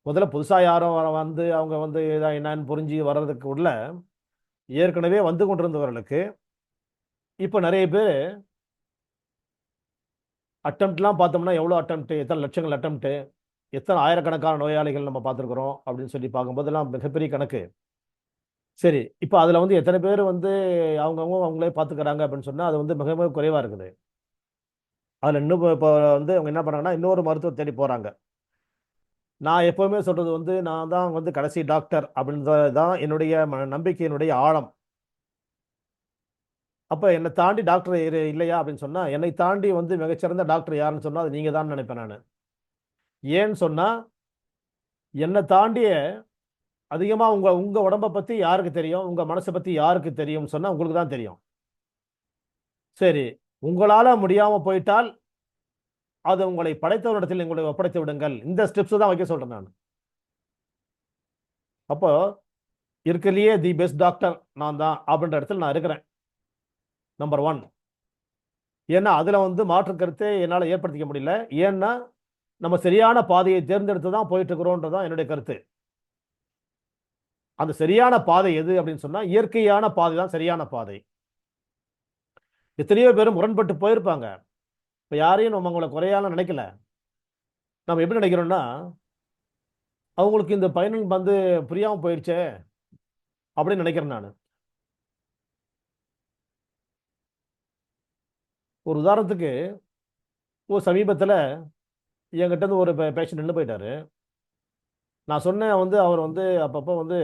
முதல்ல புதுசா யாரும் வந்து அவங்க வந்து என்னன்னு புரிஞ்சு வர்றதுக்கு உள்ள ஏற்கனவே வந்து கொண்டிருந்தவர்களுக்கு இப்போ நிறைய பேர் அட்டம்ப்ட்லாம் பார்த்தோம்னா எவ்வளோ அட்டம்ப்ட், எத்தனை லட்சங்கள் அட்டம்ப்ட், எத்தனை ஆயிரக்கணக்கான நோயாளிகள் நம்ம பார்த்துருக்குறோம் அப்படின்னு சொல்லி பார்க்கும்போதெல்லாம் மிகப்பெரிய கணக்கு. சரி, இப்போ அதில் வந்து எத்தனை பேர் வந்து அவங்கவுங்க அவங்களே பார்த்துக்கிறாங்க அப்படின்னு சொன்னால் அது வந்து மிக மிக குறைவாக இருக்குது. அதில் இன்னும் இப்போ வந்து அவங்க என்ன பண்ணுறாங்கன்னா இன்னொரு மருத்துவர் தேடி போகிறாங்க. நான் எப்போவுமே சொல்கிறது வந்து நான் தான் வந்து கடைசி டாக்டர் அப்படின்றது தான் என்னுடைய நம்பிக்கையினுடைய ஆழம். அப்போ என்னை தாண்டி டாக்டர் இல்லையா அப்படின்னு சொன்னால், என்னை தாண்டி வந்து மிகச்சிறந்த டாக்டர் யாருன்னு சொன்னால் அது நீங்கள் தான் நினைப்பேன் நான். ஏன்னு சொன்னால், என்னை தாண்டிய அதிகமாக உங்கள் உங்கள் உடம்பை பற்றி யாருக்கு தெரியும், உங்கள் மனசை பற்றி யாருக்கு தெரியும்னு சொன்னால் உங்களுக்கு தான் தெரியும். சரி, உங்களால் முடியாமல் போயிட்டால் அது உங்களை படைத்தவரிடத்தில் உங்களை ஒப்படைத்து விடுங்கள். இந்த ஸ்டெப்ஸ் தான் வைக்க சொல்றேன் நான். அப்போ இருக்கிறதுலயே தி பெஸ்ட் டாக்டர் நான் தான் அப்படின்ற இடத்துல நான் இருக்கிறேன். நம்பர் 1. ஏன்னா அதுல வந்து மாற்று கருத்தை என்னால் ஏற்படுத்திக்க முடியல. ஏன்னா நம்ம சரியான பாதையை தேர்ந்தெடுத்து தான் போயிட்டு இருக்கிறோன்றதான் என்னுடைய கருத்து. அந்த சரியான பாதை எது அப்படின்னு சொன்னா இயற்கையான பாதை தான் சரியான பாதை. எத்தனையோ பேர் முரண்பட்டு போயிருப்பாங்க. இப்ப யாரையும் நம்ம அவங்களை குறையால நினைக்கல. நம்ம எப்படி நினைக்கிறோம்னா அவங்களுக்கு இந்த பயணம் வந்து புரியாம போயிடுச்சே அப்படின்னு நினைக்கிறேன் நான். ஒரு உதாரணத்துக்கு ஒரு சமீபத்தில் என்கிட்ட இருந்து ஒரு பேஷண்ட் நின்று போயிட்டாரு. நான் சொன்னேன் வந்து அவர் வந்து அப்பப்போ வந்து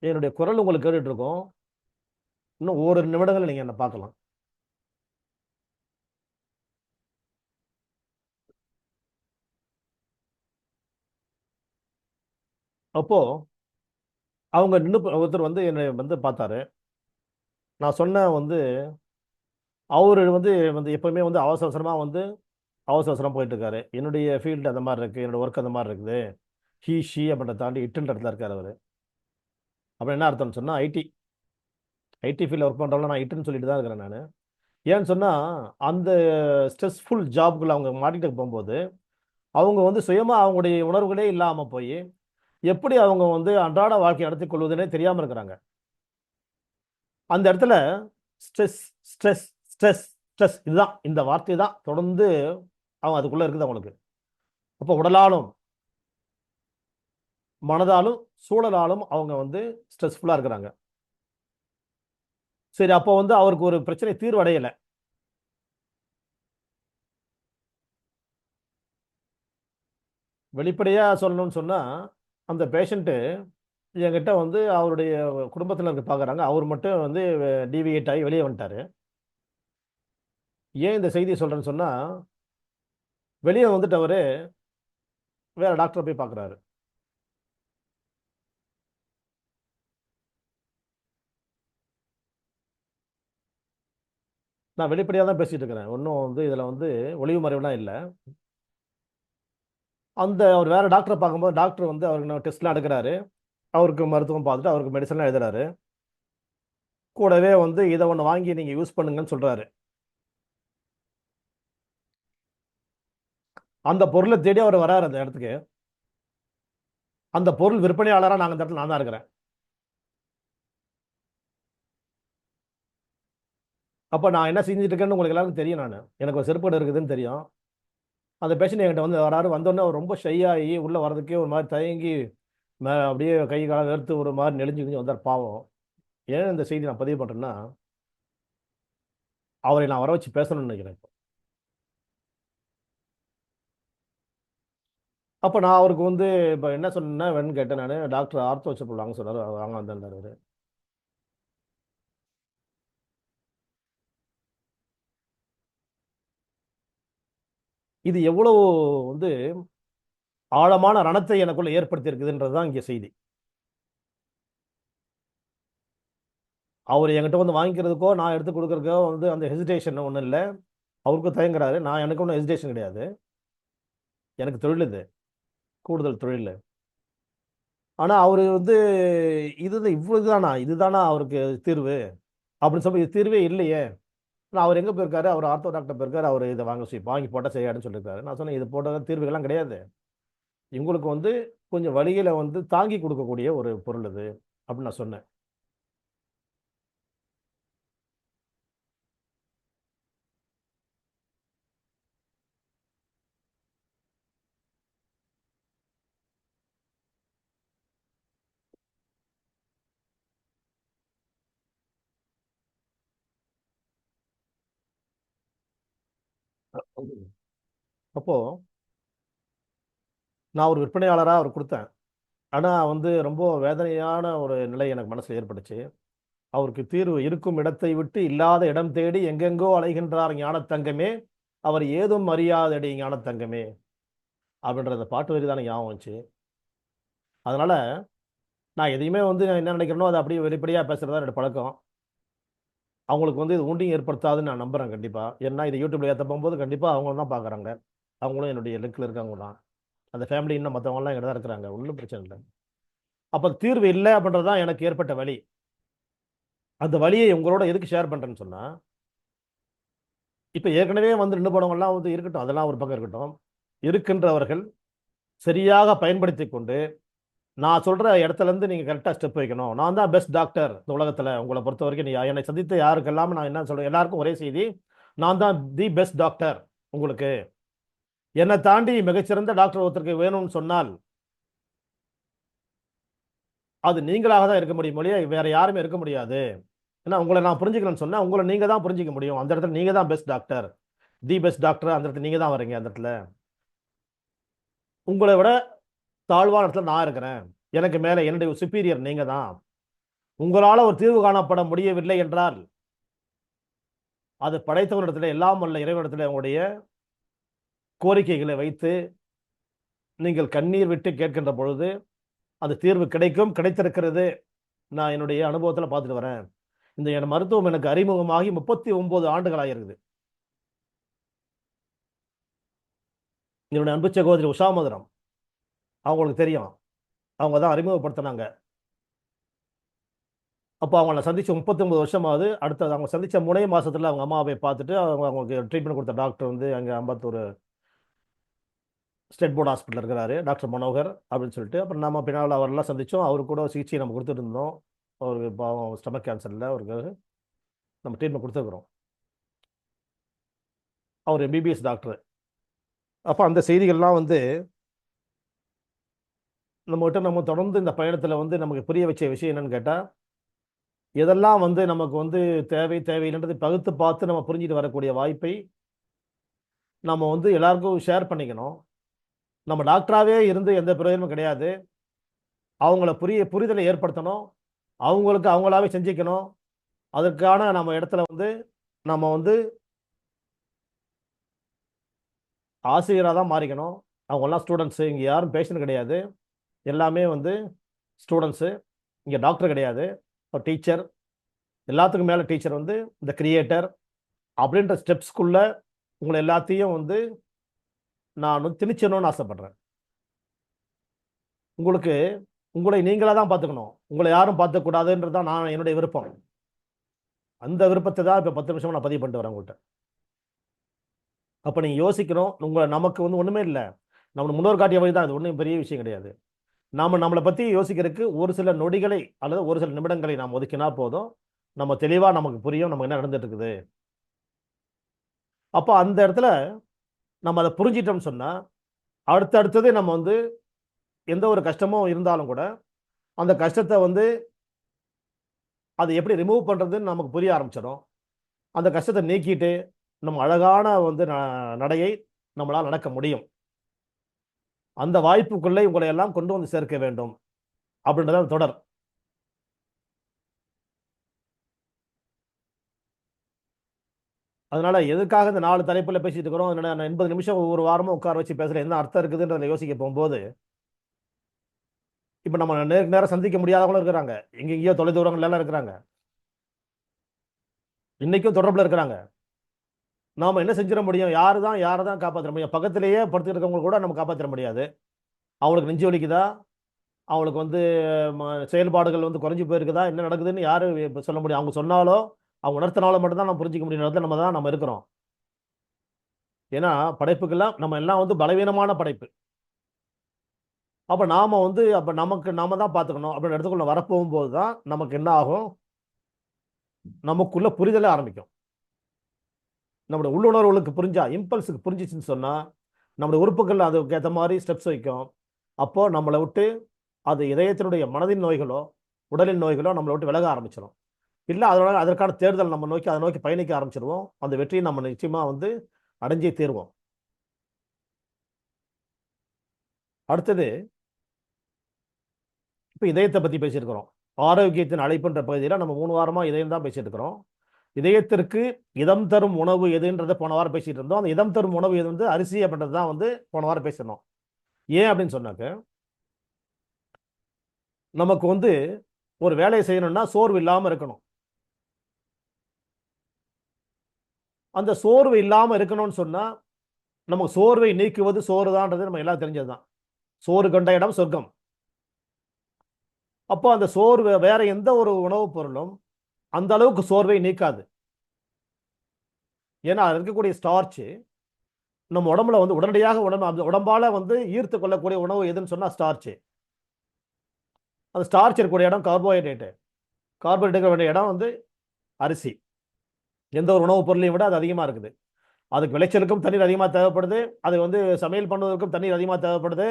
என்னுடைய குரல் உங்களுக்கு கேட்டுட்டு இருக்கோம். இன்னும் ஓரிரு நிமிடங்கள் நீங்க என்ன பார்க்கலாம். அப்போ அவங்க நின்று ஒருத்தர் வந்து என்னை வந்து பார்த்தாரு. நான் சொன்னேன் வந்து அவரு வந்து வந்து எப்பவுமே வந்து அவசர அவசரமா வந்து அவசர அவசரம் போயிட்டு இருக்காரு. என்னுடைய ஃபீல்டு அந்த மாதிரி இருக்கு, என்னோட ஒர்க் அந்த மாதிரி இருக்குது. ஹீ ஷீ அப்படின்றத தாண்டி இட்டுன்ற இடத்துல இருக்காரு அவரு. அப்புறம் என்ன அர்த்தம்னு சொன்னா ஐடி ஃபீல்டில் ஒர்க் பண்ணுறவங்கள நான் இட்டுன்னு சொல்லிட்டு தான் இருக்கிறேன் நான். ஏன்னு சொன்னால் அந்த ஸ்ட்ரெஸ்ஃபுல் ஜாப்குள்ள அவங்க மாட்டிகிட்டு போகும்போது அவங்க வந்து சுயமாக அவங்களுடைய உணர்வுகளே இல்லாமல் போய் எப்படி அவங்க வந்து அன்றாட வாழ்க்கை நடத்தி கொள்வதுன்னே தெரியாமல் இருக்கிறாங்க. அந்த இடத்துல ஸ்ட்ரெஸ் ஸ்ட்ரெஸ் ஸ்ட்ரெஸ் ஸ்ட்ரெஸ் இதுதான், இந்த வார்த்தை தான் தொடர்ந்து அவங்க அதுக்குள்ளே இருக்குது அவங்களுக்கு. அப்போ உடலாலும் மனதாலும் சூழலாலும் அவங்க வந்து ஸ்ட்ரெஸ்ஃபுல்லாக இருக்கிறாங்க. சரி, அப்போ வந்து அவருக்கு ஒரு பிரச்சனை தீர்வு அடையலை. வெளிப்படையாக சொல்லணும்னு சொன்னால் அந்த பேஷண்ட்டு என்கிட்ட வந்து அவருடைய குடும்பத்தில் இருக்க பார்க்குறாங்க. அவர் மட்டும் வந்து டிவியேட் ஆகி வெளியே வந்துட்டார். ஏன் இந்த செய்தியை சொல்கிறேன்னு சொன்னால் வெளியே வந்துட்டு அவர் வேறு டாக்டரை போய் பார்க்குறாரு. நான் வெளிப்படையாக தான் பேசிகிட்டு இருக்கிறேன். ஒன்றும் வந்து இதில் வந்து ஒளிவு மறைவுலாம் இல்லை. அந்த அவர் வேறு டாக்டரை பார்க்கும்போது டாக்டர் வந்து அவருக்கு டெஸ்ட்லாம் எடுக்கிறாரு. அவருக்கு மருத்துவம் பார்த்துட்டு அவருக்கு மெடிசன்லாம் எழுதுறாரு. கூடவே வந்து இதை ஒன்று வாங்கி நீங்கள் யூஸ் பண்ணுங்கன்னு சொல்கிறாரு. அந்த பொருளை தேடி அவர் வராரு அந்த இடத்துக்கு. அந்த பொருள் விற்பனையாளராக நாங்கள் இந்த இடத்துல நான் தான் இருக்கிறேன். அப்போ நான் என்ன செஞ்சுட்டு இருக்கேன்னு உங்களுக்கு எல்லாருக்கும் தெரியும். எனக்கு ஒரு செருப்படை இருக்குதுன்னு தெரியும். அந்த பேஷண்ட் என்கிட்ட வந்து வராரு. வந்தோடனே அவர் ரொம்ப ஷையாகி உள்ளே வர்றதுக்கே ஒரு மாதிரி தயங்கி அப்படியே கை காலம் வெறுத்து ஒரு மாதிரி நெளிஞ்சு கிழிஞ்சு வந்தார் பாவம். ஏன் இந்த செய்தி நான் பதிவு பண்ணுறேன்னா அவரை நான் வர வச்சு பேசணும்னு நினைக்கிறேன். அப்போ நான் அவருக்கு வந்து இப்போ என்ன சொன்னேன்னா வேணும்னு கேட்டேன். நான் டாக்டர் ஆர்த்தோ வச்சு வாங்க சொன்னார். வாங்க வந்தார் அவர். இது எவ்வளவு வந்து ஆழமான ரணத்தை எனக்குள்ள ஏற்படுத்தி இருக்குதுன்றது தான் இங்கே செய்தி. அவர் என்கிட்ட வந்து வாங்கிக்கிறதுக்கோ நான் எடுத்து கொடுக்கறதுக்கோ வந்து அந்த ஹெசிடேஷன் ஒன்றும் இல்லை. அவருக்கும் தயங்குறாரு. எனக்கு ஒன்றும் ஹெசிடேஷன் கிடையாது. எனக்கு தொழில் இது, கூடுதல் தொழில். ஆனால் அவர் வந்து இதுதானா அவருக்கு தீர்வு அப்படின்னு சொல்லி இது தீர்வே இல்லையே. நான் அவர் எங்கே போயிருக்காரு? அவர் ஆர்த்தோ டாக்டர் போயிருக்காரு. அவர் இதை வாங்கி போட்டால் சரியாடுன்னு சொல்லியிருக்காரு. நான் சொன்னேன் இது போட்ட தீர்வுகள்லாம் கிடையாது. இவங்களுக்கு வந்து கொஞ்சம் வழிகளை வந்து தாங்கி கொடுக்கக்கூடிய ஒரு பொருள் இது அப்படின்னு நான் சொன்னேன். அப்போ நான் ஒரு விற்பனையாளராக அவர் கொடுத்தேன். ஆனால் வந்து ரொம்ப வேதனையான ஒரு நிலை எனக்கு மனசில் ஏற்பட்டுச்சு. அவருக்கு தீர்வு இருக்கும் இடத்தை விட்டு இல்லாத இடம் தேடி எங்கெங்கோ அலைகின்றார் ஞானத்தங்கமே, அவர் ஏதும் அறியாதடி ஞானத்தங்கமே அப்படின்ற அந்த பாட்டு வரி தானே ஞாபகம் வந்துச்சு. அதனால நான் எதையுமே வந்து நான் என்ன நினைக்கிறேனோ அதை அப்படியே வெளிப்படையாக பேசுகிறது தான் என்னோட பழக்கம். அவங்களுக்கு வந்து இது ஒன்றையும் ஏற்படுத்தாதுன்னு நான் நம்புகிறேன் கண்டிப்பாக. ஏன்னா இது யூடியூப்ல ஏற்ற போகும்போது கண்டிப்பாக அவங்களும் தான் பார்க்குறாங்க. அவங்களும் என்னுடைய லிங்கில் இருக்கவங்க தான். அந்த ஃபேமிலி இன்னும் மற்றவங்களாம் எங்கிட்ட தான் இருக்கிறாங்க. ஒன்றும் பிரச்சனை இல்லை. அப்போ தீர்வு இல்லை அப்படின்றது தான் எனக்கு ஏற்பட்ட வழி. அந்த வழியை உங்களோட எதுக்கு ஷேர் பண்ணுறேன்னு சொன்னால், இப்போ ஏற்கனவே வந்து நின்று போனவங்கலாம் வந்து இருக்கட்டும், அதெல்லாம் ஒரு பக்கம் இருக்கட்டும். இருக்கின்றவர்கள் சரியாக பயன்படுத்தி கொண்டு நான் சொல்ற இடத்துல இருந்து நீங்க கரெக்டா ஸ்டெப் வைக்கணும். நான் தான் பெஸ்ட் டாக்டர் இந்த உலகத்துல. உங்களை பொறுத்த வரைக்கும் நீ என்னை சந்தித்த யாருக்கெல்லாம் நான் என்ன சொல்றேன், எல்லாருக்கும் ஒரே செய்தி. நான் தான் தி பெஸ்ட் டாக்டர். உங்களுக்கு என்னை தாண்டி மிகச்சிறந்த டாக்டர் ஒருத்தருக்கு வேணும்னு சொன்னால் அது நீங்களாக தான் இருக்க முடியும் மொழியா, வேற யாருமே இருக்க முடியாது. ஏன்னா உங்களை நான் புரிஞ்சுக்கணும்னு சொன்னா உங்களை நீங்க தான் புரிஞ்சிக்க முடியும். அந்த இடத்துல நீங்க தான் best doctor, the best doctor. அந்த இடத்துல நீங்க தான் வரீங்க. அந்த இடத்துல உங்களை விட தாழ்வான இடத்துல நான் இருக்கிறேன். எனக்கு மேல என்னுடைய சுப்பீரியர் நீங்க தான். உங்களால ஒரு தீர்வு காணப்பட முடியவில்லை என்றால் அது படைத்தவரிடத்துல, எல்லாம் வல்ல இறைவனிடத்துல உங்களுடைய கோரிக்கைகளை வைத்து நீங்கள் கண்ணீர் விட்டு கேட்கின்ற பொழுது அது தீர்வு கிடைக்கும், கிடைத்திருக்கிறது. நான் என்னுடைய அனுபவத்தில் பார்த்துட்டு வரேன். இந்த என் மருத்துவம் எனக்கு அறிமுகமாகி 39 ஆண்டுகள் ஆகிருக்குது. என்னுடைய அன்பு சகோதரி உஷா மதுரம், அவங்களுக்கு தெரியும். அவங்க தான் அறிமுகப்படுத்தினாங்க. அப்போ அவங்கள சந்திச்சு 39 வருஷமாவது. அடுத்தது அவங்க சந்திச்ச முனை மாசத்துல அவங்க அம்மாவை பார்த்துட்டு அவங்களுக்கு ட்ரீட்மெண்ட் கொடுத்த டாக்டர் வந்து அங்கே அம்பத்தூர் ஸ்டேட் போர்டு ஹாஸ்பிட்டல் இருக்கிறாரு, டாக்டர் மனோகர் அப்படின்னு சொல்லிட்டு. அப்புறம் நம்ம பின்னால் அவரெல்லாம் சந்தித்தோம். அவருக்கு கூட சிகிச்சை நம்ம கொடுத்துட்டு இருந்தோம். அவருக்கு பாவம் ஸ்டமக் கேன்சரில் அவருக்கு நம்ம ட்ரீட்மெண்ட் கொடுத்துருக்குறோம். அவர் எம்பிபிஎஸ் டாக்டர். அப்போ அந்த செய்திகள்லாம் வந்து நம்மகிட்ட நம்ம தொடர்ந்து இந்த பயணத்தில் வந்து நமக்கு புரிய வச்ச விஷயம் என்னன்னு கேட்டால், எதெல்லாம் வந்து நமக்கு வந்து தேவையில்லைன்றது பகுத்து பார்த்து நம்ம புரிஞ்சுட்டு வரக்கூடிய வாய்ப்பை நம்ம வந்து எல்லாருக்கும் ஷேர் பண்ணிக்கணும். நம்ம டாக்டராகவே இருந்து எந்த பிரயோஜனமும் கிடையாது. அவங்கள புரிதலை ஏற்படுத்தணும். அவங்களுக்கு அவங்களாவே செஞ்சுக்கணும். அதற்கான நம்ம இடத்துல வந்து நம்ம வந்து ஆசிரியராக தான் மாறிக்கணும். அவங்கெல்லாம் ஸ்டூடெண்ட்ஸு. இங்கே யாரும் பேஷண்ட் கிடையாது. எல்லாமே வந்து ஸ்டூடெண்ட்ஸு. இங்கே டாக்டர் கிடையாது, ஒரு டீச்சர். எல்லாத்துக்கும் மேலே டீச்சர் வந்து இந்த கிரியேட்டர் அப்படின்ற ஸ்டெப்ஸ்க்குள்ள உங்களை எல்லாத்தையும் வந்து நான் திணிச்சணும்னு ஆசைப்படுறேன். உங்களுக்கு உங்களை நீங்களாக தான் பார்த்துக்கணும். உங்களை யாரும் பார்த்துக்கூடாதுன்றது தான் நான் என்னுடைய விருப்பம். அந்த விருப்பத்தை தான் இப்போ 10 நிமிஷமாக நான் பதிவு பண்ணிட்டு வரேன் உங்கள்கிட்ட. அப்போ நீங்கள் யோசிக்கணும். நமக்கு வந்து ஒன்றுமே இல்லை. நம்ம முன்னோர் காட்டிய வழி தான். இது ஒன்றும் பெரிய விஷயம் கிடையாது. நம்மளை பற்றி யோசிக்கிறதுக்கு ஒரு சில நொடிகளை அல்லது ஒரு சில நிமிடங்களை நாம் ஒதுக்கினா போதும். நம்ம தெளிவாக நமக்கு புரியும் நம்ம என்ன நடந்துட்டு இருக்குது. அப்போ அந்த இடத்துல நம்ம அதை புரிஞ்சிட்டோம்னு சொன்னால் அடுத்தது நம்ம வந்து எந்த ஒரு கஷ்டமும் இருந்தாலும் கூட அந்த கஷ்டத்தை வந்து அதை எப்படி ரிமூவ் பண்ணுறதுன்னு நமக்கு புரிய ஆரம்பிச்சிடும். அந்த கஷ்டத்தை நீக்கிட்டு நம்ம அழகான வந்து நடையை நம்மளால் நடக்க முடியும். அந்த வாய்ப்புக்குள்ளே உங்களை எல்லாம் கொண்டு வந்து சேர்க்க வேண்டும் அப்படின்றத தொடர். அதனால எதுக்காக இந்த 4 தலைப்புல பேசிட்டு இருக்கிறோம், 80 நிமிஷம் ஒவ்வொரு வாரமும் உட்கார வச்சு பேசுற என்ன அர்த்தம் இருக்குதுன்றதை யோசிக்க போகும்போது, இப்போ நம்ம நேருக்கு நேரம் சந்திக்க முடியாதவங்களும் இருக்கிறாங்க. எங்கெங்கேயோ தொலைதூரங்கள்ல எல்லாம் இருக்கிறாங்க. இன்னைக்கும் தொடர்பில் இருக்கிறாங்க. நாம என்ன செஞ்சிட முடியும்? யாரை தான் காப்பாற்ற முடியும்? பக்கத்திலேயே படுத்துட்டு இருக்கவங்க கூட நம்ம காப்பாற்ற முடியாது. அவங்களுக்கு நெஞ்சு வலிக்குதா, அவங்களுக்கு வந்து செயல்பாடுகள் வந்து குறைஞ்சி போயிருக்குதா, என்ன நடக்குதுன்னு யாரு சொல்ல முடியும்? அவங்க சொன்னாலோ அவங்க உணர்த்தினாலும் மட்டும்தான் நம்ம புரிஞ்சிக்க முடியும். இடத்துல நம்ம இருக்கிறோம். ஏன்னா படைப்புக்கெல்லாம் நம்ம எல்லாம் வந்து பலவீனமான படைப்பு. அப்போ நாம தான் பார்த்துக்கணும் அப்படின்ற இடத்துக்குள்ள வரப்போகும்போது தான் நமக்கு என்ன ஆகும், நமக்குள்ள புரிதலே ஆரம்பிக்கும். நம்முடைய உள்ளுணர்வுகளுக்கு புரிஞ்சா, இம்பல்ஸுக்கு புரிஞ்சிச்சுன்னு சொன்னால் நம்முடைய உறுப்புகள் அதுக்கு ஏற்ற மாதிரி ஸ்டெப்ஸ் வைக்கும். அப்போ நம்மளை விட்டு அது இதயத்தினுடைய மனதின் நோய்களோ உடலின் நோய்களோ நம்மளை விட்டு விலக ஆரம்பிச்சிடும். இல்லை அதற்கான தேர்தல் நம்ம அதை நோக்கி பயணிக்க ஆரம்பிச்சிருவோம். அந்த வெற்றியை நம்ம நிச்சயமாக வந்து அடைஞ்சே தீர்வோம். அடுத்தது இப்போ இதயத்தை பற்றி பேசியிருக்கிறோம். ஆரோக்கியத்தின் அழைப்புன்ற பகுதியில் நம்ம 3 வாரமாக இதயம் தான் பேசிட்டு இருக்கிறோம். இதயத்திற்கு இதம் தரும் உணவு எதுன்றதை போன வாரம் பேசிட்டு இருந்தோம். அந்த இதம் தரும் உணவு எது வந்து அரிசி அப்படின்றது தான் வந்து போன வாரம் பேசியிருந்தோம். ஏன் அப்படின்னு சொன்னாக்க, நமக்கு வந்து ஒரு வேலையை செய்யணும்னா சோர்வு இல்லாமல் இருக்கணும். அந்த சோர்வு இல்லாமல் இருக்கணும்னு சொன்னா நமக்கு சோர்வை நீக்குவது சோறுதான்றது நம்ம எல்லாம் தெரிஞ்சதுதான். சோறு கண்ட இடம் சொர்க்கம். அப்போ அந்த சோர்வு வேற எந்த ஒரு உணவுப் பொருளும் அந்த அளவுக்கு சோர்வை நீக்காது. ஏன்னா அது இருக்கக்கூடிய ஸ்டார்ச் நம்ம உடம்புல வந்து உடனடியாக உடம்பால வந்து ஈர்த்து கொள்ளக்கூடிய உணவு எதுன்னு சொன்னா ஸ்டார்ச். அந்த ஸ்டார்ச் இருக்கக்கூடிய இடம் கார்போஹைட்ரேட். கார்போஹைட்ரேட் இருக்க வேண்டிய இடம் வந்து அரிசி. எந்த ஒரு உணவுப் பொருளையும் விட அது அதிகமாக இருக்குது. அதுக்கு விளைச்சலுக்கும் தண்ணீர் அதிகமாக தேவைப்படுது. அது வந்து சமையல் பண்ணுவதற்கும் தண்ணீர் அதிகமாக தேவைப்படுது.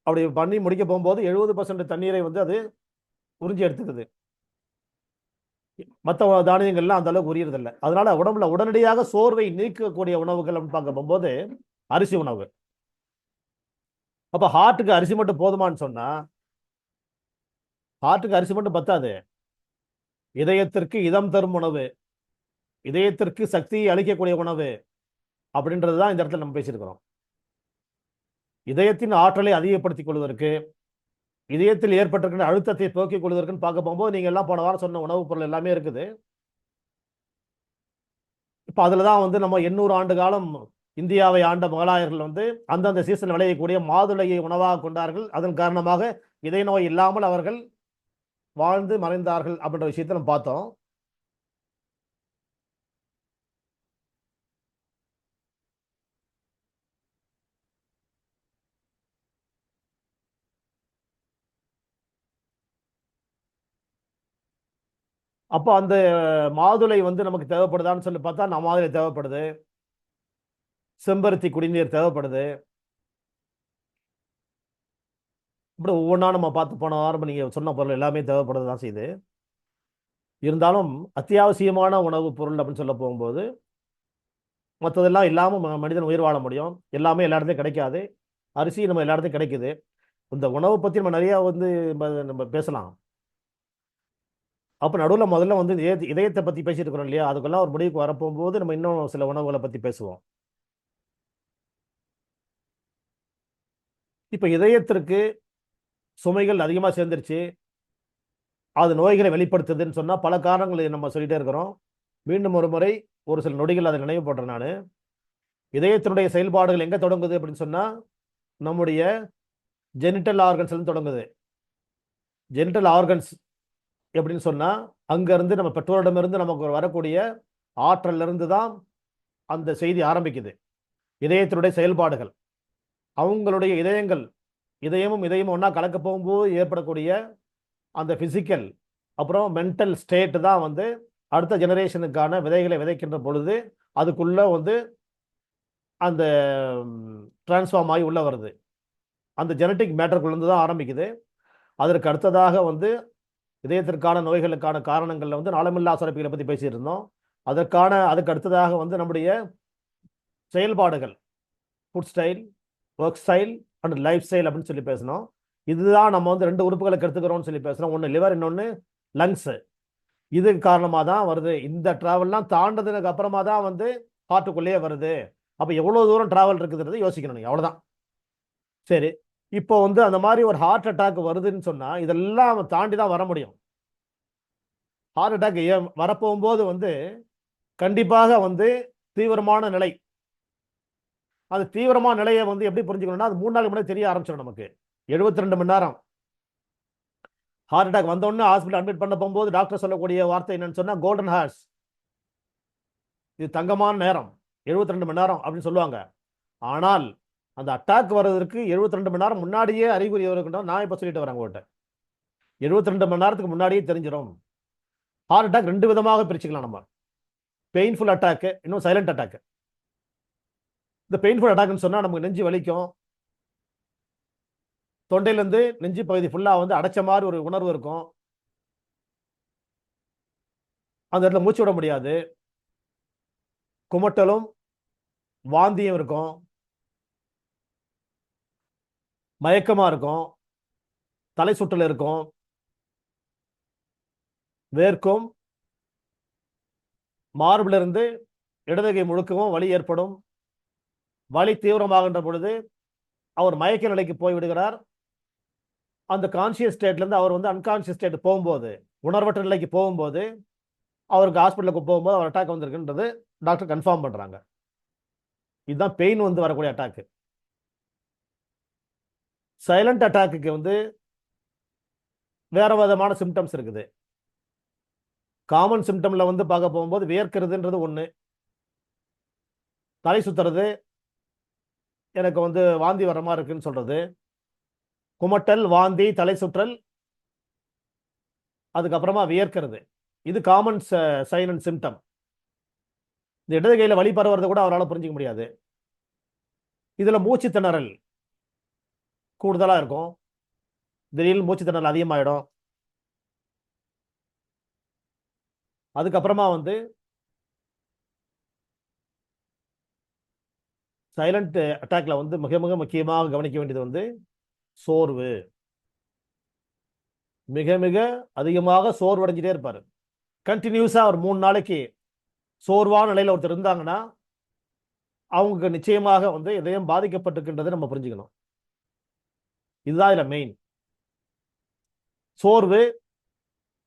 அப்படி பண்ணி முடிக்க போகும்போது 70% தண்ணீரை வந்து அது உறிஞ்சி எடுத்துக்குது. மற்ற தானியங்கள்லாம் அந்த அளவுக்கு உரியறதில்லை. அதனால உடம்புல உடனடியாக சோர்வை நீக்கக்கூடிய உணவுகள் அப்படின்னு பார்க்க போகும்போது அரிசி உணவு. அப்ப ஹார்ட்டுக்கு அரிசி மட்டும் போதுமான்னு சொன்னா ஹார்ட்டுக்கு அரிசி மட்டும் பத்தாது. இதயத்திற்கு இதம் தரும் உணவு, இதயத்திற்கு சக்தியை அளிக்கக்கூடிய உணவு அப்படின்றதுதான் இந்த இடத்துல நம்ம பேசியிருக்கிறோம். இதயத்தின் ஆற்றலை அதிகப்படுத்திக் கொள்வதற்கு, இதயத்தில் ஏற்பட்டிருக்கிற அழுத்தத்தை போக்கிக் கொள்வதற்குன்னு பார்க்க போகும்போது நீங்க எல்லாம் போன வாரம் சொன்ன உணவுப் பொருள் எல்லாமே இருக்குது. இப்ப அதுலதான் வந்து நம்ம 800 ஆண்டு காலம் இந்தியாவை ஆண்ட முகலாயர்கள் வந்து அந்தந்த சீசன் விளையக்கூடிய மாதுளையை உணவாக கொண்டார்கள். அதன் காரணமாக இதய நோய் இல்லாமல் அவர்கள் வாழ்ந்து மறைந்தார்கள் அப்படின்ற விஷயத்தை நம்ம பார்த்தோம். அப்போ அந்த மாதுளை வந்து நமக்கு தேவைப்படுதான்னு சொல்லி பார்த்தா நம்ம மாதுளை தேவைப்படுது. செம்பருத்தி குடிநீர் தேவைப்படுது. இப்படி ஒவ்வொன்றா நம்ம பார்த்து போன வாரம் நீங்க சொன்ன பொருள் எல்லாமே தேவைப்படுறது தான் செய்யுது. இருந்தாலும் அத்தியாவசியமான உணவுப் பொருள் அப்படின்னு சொல்ல போகும்போது மற்றதெல்லாம் இல்லாமல் மனிதன் உயிர் வாழ முடியும். எல்லாமே எல்லா இடத்துலையும் கிடைக்காது. அரிசி நம்ம எல்லா இடத்துலையும் கிடைக்குது. இந்த உணவை பற்றி நம்ம நிறையா வந்து நம்ம பேசலாம். அப்போ நடுவில் முதல்ல வந்து இதயத்தை பற்றி பேசிட்டு இருக்கிறோம் இல்லையா, அதுக்கெல்லாம் ஒரு முடிவுக்கு வரப்போகும்போது நம்ம இன்னும் சில உணவுகளை பற்றி பேசுவோம். இப்போ இதயத்திற்கு சுமைகள் அதிகமாக சேர்ந்துருச்சு, அது நோய்களை வெளிப்படுத்துதுன்னு சொன்னால் பல காரணங்களை நம்ம சொல்லிட்டே இருக்கிறோம். மீண்டும் ஒரு முறை ஒரு சில நொடிகள் அதை நினைவுபடுறேன் நான். இதயத்தினுடைய செயல்பாடுகள் எங்கே தொடங்குது அப்படின்னு சொன்னால் நம்முடைய ஜெனிட்டல் ஆர்கன்ஸ்லேருந்து தொடங்குது. ஜெனிட்டல் ஆர்கன்ஸ் எப்படின்னு சொன்னால் அங்கேருந்து நம்ம பெற்றோரிடமிருந்து நமக்கு வரக்கூடிய ஆற்றலிருந்து தான் அந்த செய்தி ஆரம்பிக்குது. இதயத்தினுடைய செயல்பாடுகள், அவங்களுடைய இதயமும் ஒன்றா கலக்க போகும்போது ஏற்படக்கூடிய அந்த ஃபிசிக்கல் அப்புறம் மென்டல் ஸ்டேட் தான் வந்து அடுத்த ஜெனரேஷனுக்கான விதைகளை விதைக்கின்ற பொழுது அதுக்குள்ளே வந்து அந்த டிரான்ஸ்ஃபார்ம் ஆகி உள்ளே வருது. அந்த ஜெனட்டிக் மேட்டருக்குள்ளேருந்து தான் ஆரம்பிக்குது. அதற்கு அடுத்ததாக வந்து இதயத்திற்கான நோய்களுக்கான காரணங்களில் வந்து நாளமில்லா சுரப்பிகளை பற்றி பேசியிருந்தோம். அதுக்கு அடுத்ததாக வந்து நம்முடைய செயல்பாடுகள், food style, work style and life style அப்படின்னு சொல்லி பேசணும். இதுதான் நம்ம வந்து 2 உறுப்புகளை கெடுத்துக்கிறோம்னு சொல்லி பேசுகிறோம். ஒன்று லிவர், இன்னொன்று லங்ஸு. இது காரணமாக தான் வருது. இந்த ட்ராவல்லாம் தாண்டதுக்கு அப்புறமா தான் வந்து ஹார்ட்டுக்குள்ளேயே வருது. அப்போ எவ்வளோ தூரம் ட்ராவல் இருக்குதுன்றது யோசிக்கணும் நீங்கள், அவ்வளோதான். சரி, இப்போ வந்து அந்த மாதிரி ஒரு ஹார்ட் அட்டாக் வருதுன்னு சொன்னால் இதெல்லாம் தாண்டி தான் வர முடியும். ஹார்ட் அட்டாக் வரப்போகும்போது வந்து கண்டிப்பாக வந்து தீவிரமான நிலை, அது தீவிரமான நிலையை வந்து எப்படி புரிஞ்சுக்கணும்னா அது 3 நாள் முன்னாடி தெரிய ஆரம்பிச்சிடும் நமக்கு. 72 மணி நேரம் ஹார்ட் அட்டாக் வந்தோடனே ஹாஸ்பிட்டல் அட்மிட் பண்ண போகும்போது டாக்டர் சொல்லக்கூடிய வார்த்தை என்னன்னு சொன்னால் கோல்டன் ஹார்ஸ், இது தங்கமான நேரம், 72 மணி நேரம் அப்படின்னு சொல்லுவாங்க. ஆனால் அந்த அட்டாக் வர்றதுக்கு 72 மணி நேரம் முன்னாடியே அறிகுறி இருக்குன்னா நான் இப்போ சொல்லிட்டு வரேன் உங்கள்கிட்ட. 72 மணி நேரத்துக்கு முன்னாடியே தெரிஞ்சிடும். ஹார்ட் அட்டாக் 2 விதமாக பிரிச்சுக்கலாம் நம்ம. பெயின்ஃபுல் அட்டாக்கு, இன்னும் சைலண்ட் அட்டாக்கு. இந்த பெயின்ஃபுல் அட்டாக்னு சொன்னால் நமக்கு நெஞ்சு வலிக்கும், தொண்டையிலேருந்து நெஞ்சு பகுதி ஃபுல்லாக வந்து அடைச்ச மாதிரி ஒரு உணர்வு இருக்கும். அந்த இடத்துல மூச்சு விட முடியாது, குமட்டலும் வாந்தியும் இருக்கும், மயக்கமாக இருக்கும், தலை சுற்றல் இருக்கும், வேர்க்கும், மார்பிலிருந்து இடதுகை முழுக்கவும் வலி ஏற்படும். வலி தீவிரமாகின்ற பொழுது அவர் மயக்க நிலைக்கு போய் விடுகிறார். அந்த கான்சியஸ் ஸ்டேட்லேருந்து அவர் வந்து அன்கான்சியஸ் ஸ்டேட் போகும்போது, உணர்வற்ற நிலைக்கு போகும்போது, அவருக்கு ஹாஸ்பிட்டலுக்கு போகும்போது அவர் அட்டாக் வந்திருக்குன்றது டாக்டர் கன்ஃபார்ம் பண்ணுறாங்க. இதுதான் பெயின் வந்து வரக்கூடிய அட்டாக்கு. சைலண்ட் அட்டாக்கு வந்து வேற விதமான சிம்டம்ஸ் இருக்குது. காமன் சிம்டம்ல வந்து பார்க்க போகும்போது வியர்க்கிறதுன்றது ஒன்று, தலை சுத்துறது, எனக்கு வந்து வாந்தி வர மாதிரி இருக்குன்னு சொல்றது, குமட்டல், வாந்தி, தலை சுற்றல், அதுக்கப்புறமா வியர்க்கிறது. இது காமன் சைன் அண்ட் சிம்டம். இந்த இடது கையில் வலி பரவுறதை கூட அவரால் புரிஞ்சிக்க முடியாது. இதுல மூச்சு திணறல் கூடுதலா இருக்கும். திடீர்னு மூச்சு திணறல் அதிகமாயிடும். அதுக்கப்புறமா வந்து சைலண்ட் அட்டாக்ல வந்து மிக மிக முக்கியமாக கவனிக்க வேண்டியது வந்து சோர்வு. மிக மிக அதிகமாக சோர்வடைஞ்சிட்டே இருப்பாரு. கண்டினியூஸா ஒரு 3 நாளைக்கு சோர்வான நிலையில ஒருத்தர் இருந்தாங்கன்னா அவங்க நிச்சயமாக வந்து இதயம் பாதிக்கப்பட்டிருக்கின்றதை நம்ம புரிஞ்சுக்கணும். இதுதான் இதுல மெயின். சோர்வு,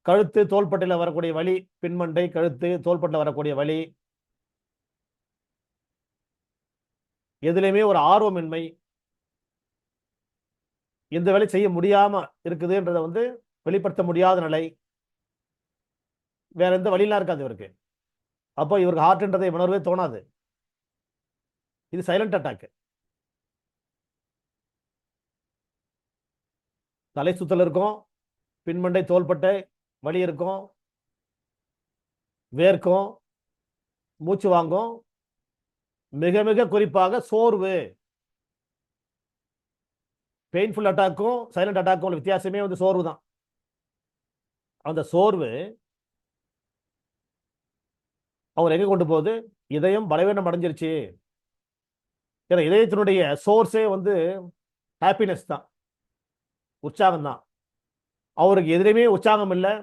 கழுத்து தோள்பட்டையில் வரக்கூடிய வலி, பின்மண்டை, கழுத்து, தோள்பட்டையில் வரக்கூடிய வலி, எதுலையுமே ஒரு ஆர்வமின்மை, எந்த வேலை செய்ய முடியாம இருக்குதுன்றதை வந்து வெளிப்படுத்த முடியாத நிலை, வேற எந்த வழியெல்லாம் இருக்காது இவருக்கு. அப்போ இவருக்கு ஹார்ட்ன்றதை உணர்வே தோணாது. இது சைலண்ட் அட்டாக். தலை சுத்தல் இருக்கும், பின்மண்டை தோள்பட்டை வலி இருக்கும், வேர்க்கும், மூச்சு வாங்கும், மிக மிக குறிப்பாக சோர்வு. பெயின்ஃபுல் அட்டாக்கும் சைலண்ட் அட்டாக்கும் உள்ள வித்தியாசமே வந்து சோர்வு தான். அந்த சோர்வு அவர் எங்க கொண்டு போகுது? இதயம் பலவீனம் அடைஞ்சிருச்சு. ஏன்னா இதயத்தினுடைய சோர்ஸே வந்து ஹாப்பினஸ் தான், உற்சாகம் தான். அவருக்கு எதிரையுமே உற்சாகம் இல்லை,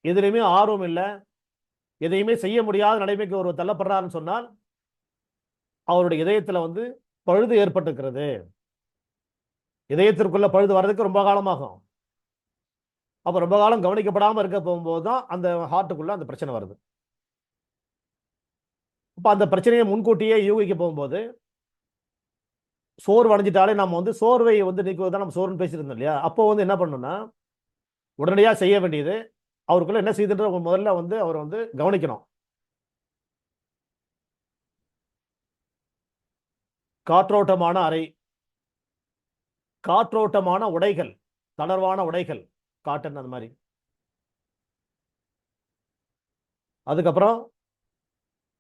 எதிரையுமே ஆர்வம் இல்லை, எதையுமே செய்ய முடியாத நிலைமைக்கு ஒருவர் தள்ளப்படுறாருன்னு சொன்னால் அவருடைய இதயத்துல வந்து பழுது ஏற்பட்டிருக்கிறது. இதயத்திற்குள்ள பழுது வர்றதுக்கு ரொம்ப காலமாகும். அப்ப ரொம்ப காலம் கவனிக்கப்படாம இருக்க போகும்போது தான் அந்த ஹார்ட்டுக்குள்ள அந்த பிரச்சனை வருது. அப்ப அந்த பிரச்சனையை முன்கூட்டியே யூகிக்க போகும்போது சோர்வு அடைஞ்சிட்டாலே நம்ம வந்து சோர்வை வந்து நீக்குவதுதான் நம்ம சோர்வுன்னு பேசிட்டு இருந்தோம் இல்லையா? அப்போ வந்து என்ன பண்ணணும்னா உடனடியாக செய்ய வேண்டியது அவருக்குள்ள என்ன செய்யுதுன்ற முதல்ல வந்து அவர் வந்து கவனிக்கணும். காற்றோட்டமான அறை, காற்றோட்டமான உடைகள், தளர்வான உடைகள், காட்டன் அந்த மாதிரி. அதுக்கப்புறம்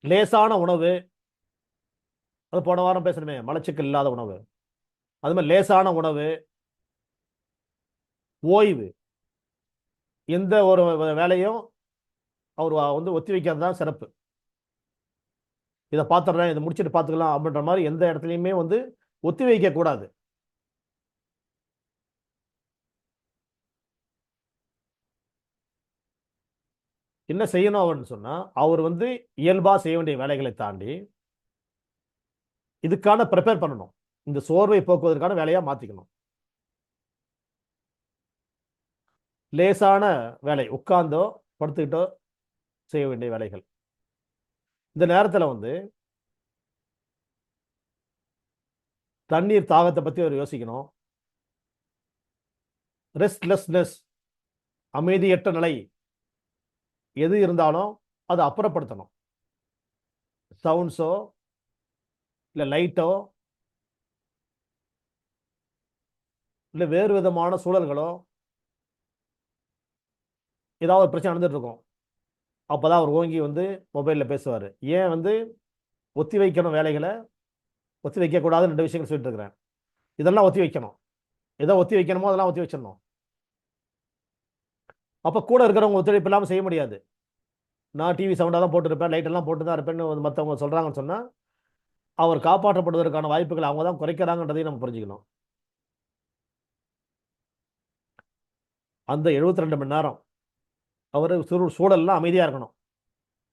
லேசான உணவு, அது போன வாரம் பேசணுமே, மலச்சிக்கல் இல்லாத உணவு. அது மாதிரி லேசான உணவு, ஓய்வு. எந்த ஒரு வேலையும் அவர் வந்து ஒத்தி வைக்கிறது தான் சிறப்பு. இதை பார்த்துடுறேன், இதை முடிச்சுட்டு பார்த்துக்கலாம் அப்படின்ற மாதிரி எந்த இடத்துலையுமே வந்து ஒத்தி வைக்க கூடாது. என்ன செய்யணும் அப்படின்னு சொன்னா அவர் வந்து இயல்பா செய்ய வேண்டிய வேலைகளை தாண்டி இதுக்கான ப்ரிப்பேர் பண்ணணும். இந்த சோர்வை போக்குவதற்கான வேலையா மாத்திக்கணும். லேசான வேலை, உட்கார்ந்தோ படுத்துக்கிட்டோ செய்ய வேண்டிய வேலைகள். இந்த நேரத்தில் வந்து தண்ணீர் தாகத்தை பத்தி அவர் யோசிக்கணும். ரெஸ்ட்லெஸ்னஸ், அமைதியற்ற நிலை எது இருந்தாலும் அதை அப்புறப்படுத்தணும். சவுண்ட்ஸோ இல்லை லைட்டோ இல்லை வேறு விதமான சூழல்களோ ஏதாவது ஒரு பிரச்சனை நடந்துட்டு இருக்கும். அப்போதான் அவர் ஓங்கி வந்து மொபைலில் பேசுவார். ஏன் வந்து ஒத்தி வைக்கணும் வேலைகளை, ஒத்தி வைக்கக்கூடாதுன்னு 2 விஷயங்கள் சொல்லிட்டு இருக்கிறேன். இதெல்லாம் ஒத்தி வைக்கணும். எதோ ஒத்தி வைக்கணுமோ அதெல்லாம் ஒத்தி வச்சிடணும். அப்போ கூட இருக்கிறவங்க ஒத்துழைப்பு இல்லாமல் செய்ய முடியாது. நான் டிவி சவுண்டாக தான் போட்டுருப்பேன், லைட்டெல்லாம் போட்டு தான் இருப்பேன்னு மற்றவங்க சொல்கிறாங்கன்னு சொன்னால் அவர் காப்பாற்றப்படுவதற்கான வாய்ப்புகள் அவங்க தான் குறைக்கிறாங்கன்றதையும் நம்ம புரிஞ்சுக்கணும். அந்த 72 மணி நேரம் அவர் சூழல்லாம் அமைதியாக இருக்கணும்.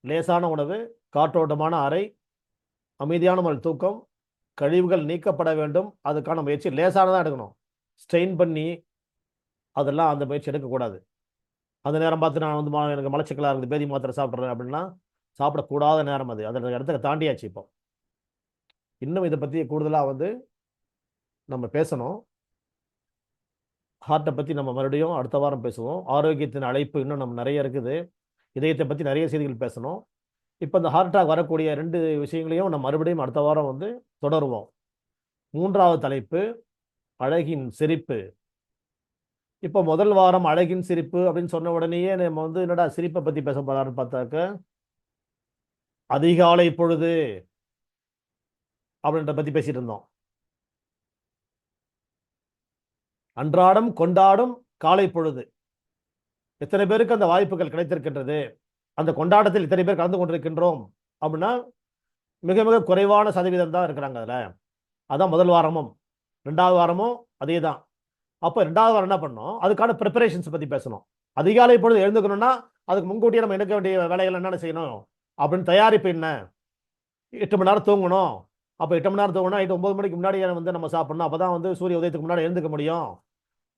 லேசான உணவு, காற்றோட்டமான அறை, அமைதியான முறை தூக்கம், கழிவுகள் நீக்கப்பட வேண்டும். அதுக்கான முயற்சி லேசானதான் எடுக்கணும். ஸ்ட்ரெயின் பண்ணி அதெல்லாம் அந்த முயற்சி எடுக்கக்கூடாது. அந்த நேரம் பார்த்து நான் வந்து எனக்கு மலச்சிக்கலாக இருக்குது, பேதி மாத்திரை சாப்பிட்றேன் அப்படின்னா சாப்பிடக்கூடாத நேரம் அது. அதில் இடத்துல தாண்டியாச்சு. இப்போ இன்னும் இதை பற்றி கூடுதலாக வந்து நம்ம பேசணும். ஹார்ட்டை பற்றி நம்ம மறுபடியும் அடுத்த வாரம் பேசுவோம். ஆரோக்கியத்தின் அழைப்பு இன்னும் நம்ம நிறைய இருக்குது. இதயத்தை பற்றி நிறைய செய்திகள் பேசணும். இப்போ இந்த ஹார்ட் அட்டாக் வரக்கூடிய 2 விஷயங்களையும் நம்ம மறுபடியும் அடுத்த வாரம் வந்து தொடருவோம். 3வது தலைப்பு அழகின் சிரிப்பு. இப்போ முதல் வாரம் அழகின் சிரிப்பு அப்படின்னு சொன்ன உடனேயே நம்ம வந்து என்னடா சிரிப்பை பற்றி பேச போறாருன்னு பார்த்தாக்க, அதிகாலை பொழுது அப்படின்ற பற்றி பேசிட்டு இருந்தோம். அன்றாடம் கொண்டாடும் காலை பொழுது. எத்தனை பேருக்கு அந்த வாய்ப்புகள் கிடைத்திருக்கின்றது, அந்த கொண்டாட்டத்தில் இத்தனை பேர் கலந்து கொண்டிருக்கின்றோம் அப்படின்னா மிக மிக குறைவான சதவீதம் தான் இருக்கிறாங்க அதில். அதான் முதல் வாரமும் 2வது வாரமும் அதே தான். அப்போ 2வது வாரம் என்ன பண்ணோம், அதுக்கான ப்ரிப்பரேஷன்ஸ் பற்றி பேசணும். அதிகாலை பொழுது எழுந்துக்கணும்னா அதுக்கு முன்கூட்டியே நம்ம எடுக்க வேண்டிய வேலைகள் என்னென்ன செய்யணும் அப்படின்னு தயாரிப்பு என்ன. 8 மணி நேரம் தூங்கணும். அப்போ 8 மணி நேரம் தூங்கணும், 9 மணிக்கு முன்னாடி வந்து நம்ம சாப்பிடணும். அப்போ தான் வந்து சூரிய உதயத்துக்கு முன்னாடி எழுந்துக்க முடியும்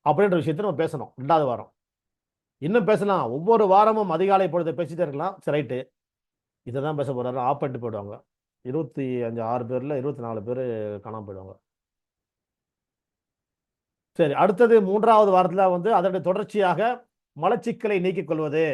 அப்படின்ற விஷயத்தை நம்ம பேசணும் 2வது வாரம். இன்னும் பேசலாம், ஒவ்வொரு வாரமும் அதிகாலை பொழுது பேசிட்டே இருக்கலாம். சரி, ரைட்டு, இதை தான் பேச போறாரு. ஆஃப் பண்ணிட்டு போயிடுவாங்க. 6 பேர்ல 24 பேர் காணாம போயிடுவாங்க. சரி, அடுத்தது 3வது வாரத்தில் வந்து அதனுடைய தொடர்ச்சியாக மலச்சிக்கலை நீக்கிக் கொள்வது.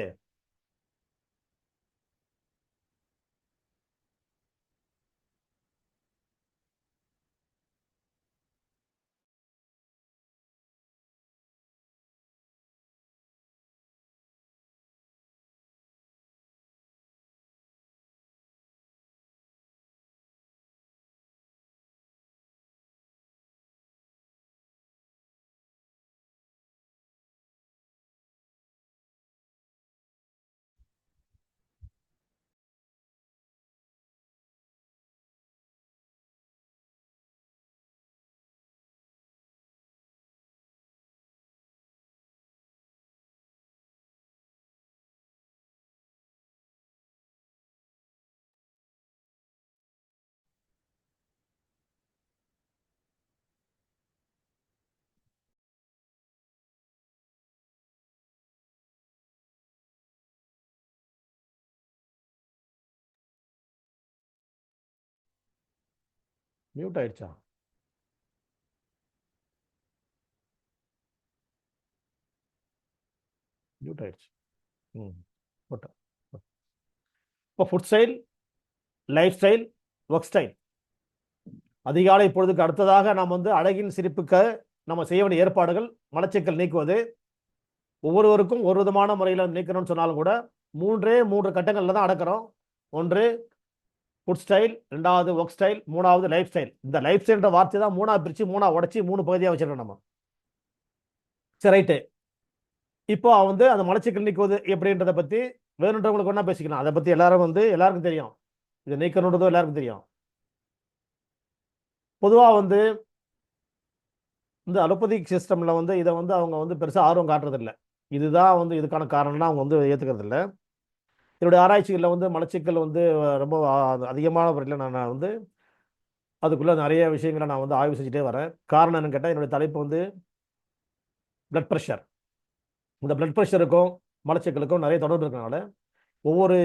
மியூட் ஆயிடுச்சா? மியூட் ஆயிடுச்சு. போட்டேன். இப்போ food style, life style, work style. அதிகாலை பொழுதுக்கு அடுத்ததாக நாம் வந்து அழகின் சிரிப்புக்கு நம்ம செய்ய வேண்டிய ஏற்பாடுகள், மலச்சிக்கல் நீக்குவது. ஒவ்வொருவருக்கும் ஒரு விதமான முறையில் நீக்கணும்னு சொன்னாலும் கூட 3 கட்டங்களில் தான் அடக்கிறோம். 1 ஃபுட் ஸ்டைல், 2வது ஒர்க் ஸ்டைல், 3வது லைஃப் ஸ்டைல். இந்த லைஃப் ஸ்டைல்ன்ற வார்த்தை தான் 3ஆ பிரித்து 3ஆ உடச்சி 3 பகுதியாக வச்சிருக்கோம் நம்ம. சரி, ரைட்டு. இப்போ வந்து அந்த மலச்சிக்கல் நீக்குவது எப்படின்றத பற்றி வேணுன்றவங்களுக்கு ஒன்றா பேசிக்கலாம். அதை பற்றி எல்லாருக்கும் தெரியும். இதை நீக்கணுன்றதும் எல்லாருக்கும் தெரியும். பொதுவாக வந்து இந்த அலோபதிக் சிஸ்டமில் வந்து இதை வந்து அவங்க வந்து பெருசாக ஆர்வம் காட்டுறதில்லை. இதுதான் வந்து இதுக்கான காரணம்னா அவங்க வந்து ஏற்றுக்கிறது இல்லை. என்னுடைய ஆராய்ச்சிகளில் வந்து மலச்சிக்கல் வந்து ரொம்ப அதிகமான முறையில் நான் வந்து அதுக்குள்ளே நிறைய விஷயங்களை நான் வந்து ஆய்வு செஞ்சுட்டே வரேன். காரணம் என்னன்னு கேட்டால், என்னுடைய தலைப்பு வந்து பிளட் ப்ரெஷர். இந்த பிளட் ப்ரெஷருக்கும் மலச்சிக்கலுக்கும் நிறைய தொடர்பு இருக்கனால ஒவ்வொரு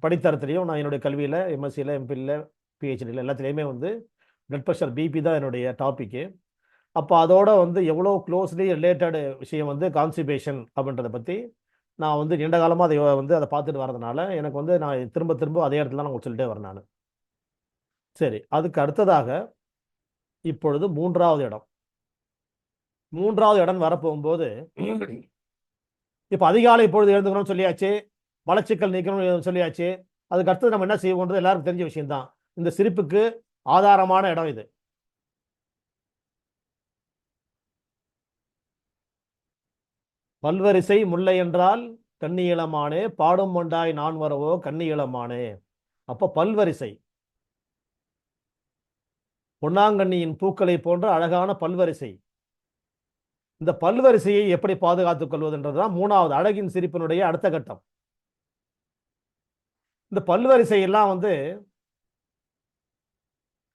படித்தரத்துலையும் நான் என்னுடைய கல்வியில் எம்எஸ்சியில், எம்பியில், பிஹெச்டியில் எல்லாத்துலேயுமே வந்து பிளட் ப்ரெஷர், பிபி தான் என்னுடைய டாப்பிக்கு. அப்போ அதோட வந்து எவ்வளோ க்ளோஸ்லி ரிலேட்டட் விஷயம் வந்து கான்ஸ்டிபேஷன் அப்படின்றத பற்றி நான் வந்து நீண்ட காலமாக அதை பார்த்துட்டு வரதுனால எனக்கு வந்து நான் திரும்ப திரும்ப அதே இடத்துல நான் சொல்லிட்டே வரேன் நான். சரி, அதுக்கு அடுத்ததாக இப்பொழுது 3வது இடம். 3வது இடம் வரப்போகும்போது இப்போ அதிகாலை பொழுது எழுந்துக்கணும்னு சொல்லியாச்சு, மலச்சிக்கல் நீக்கணும்னு சொல்லியாச்சு. அதுக்கு அடுத்தது நம்ம என்ன செய்வோன்றது எல்லாருக்கும் தெரிஞ்ச விஷயம்தான். இந்த சிரிப்புக்கு ஆதாரமான இடம் இது. பல்வரிசை முல்லை என்றால் கன்னியிளமானே, பாடும் மொண்டாய் நான் வரவோ கன்னியிளமானே. அப்போ பல்வரிசை, பொன்னாங்கண்ணியின் பூக்களை போன்ற அழகான பல்வரிசை. இந்த பல்வரிசையை எப்படி பாதுகாத்துக் கொள்வதுன்றதுதான் 3வது அழகின் சிரிப்பினுடைய அடுத்த கட்டம். இந்த பல்வரிசை எல்லாம் வந்து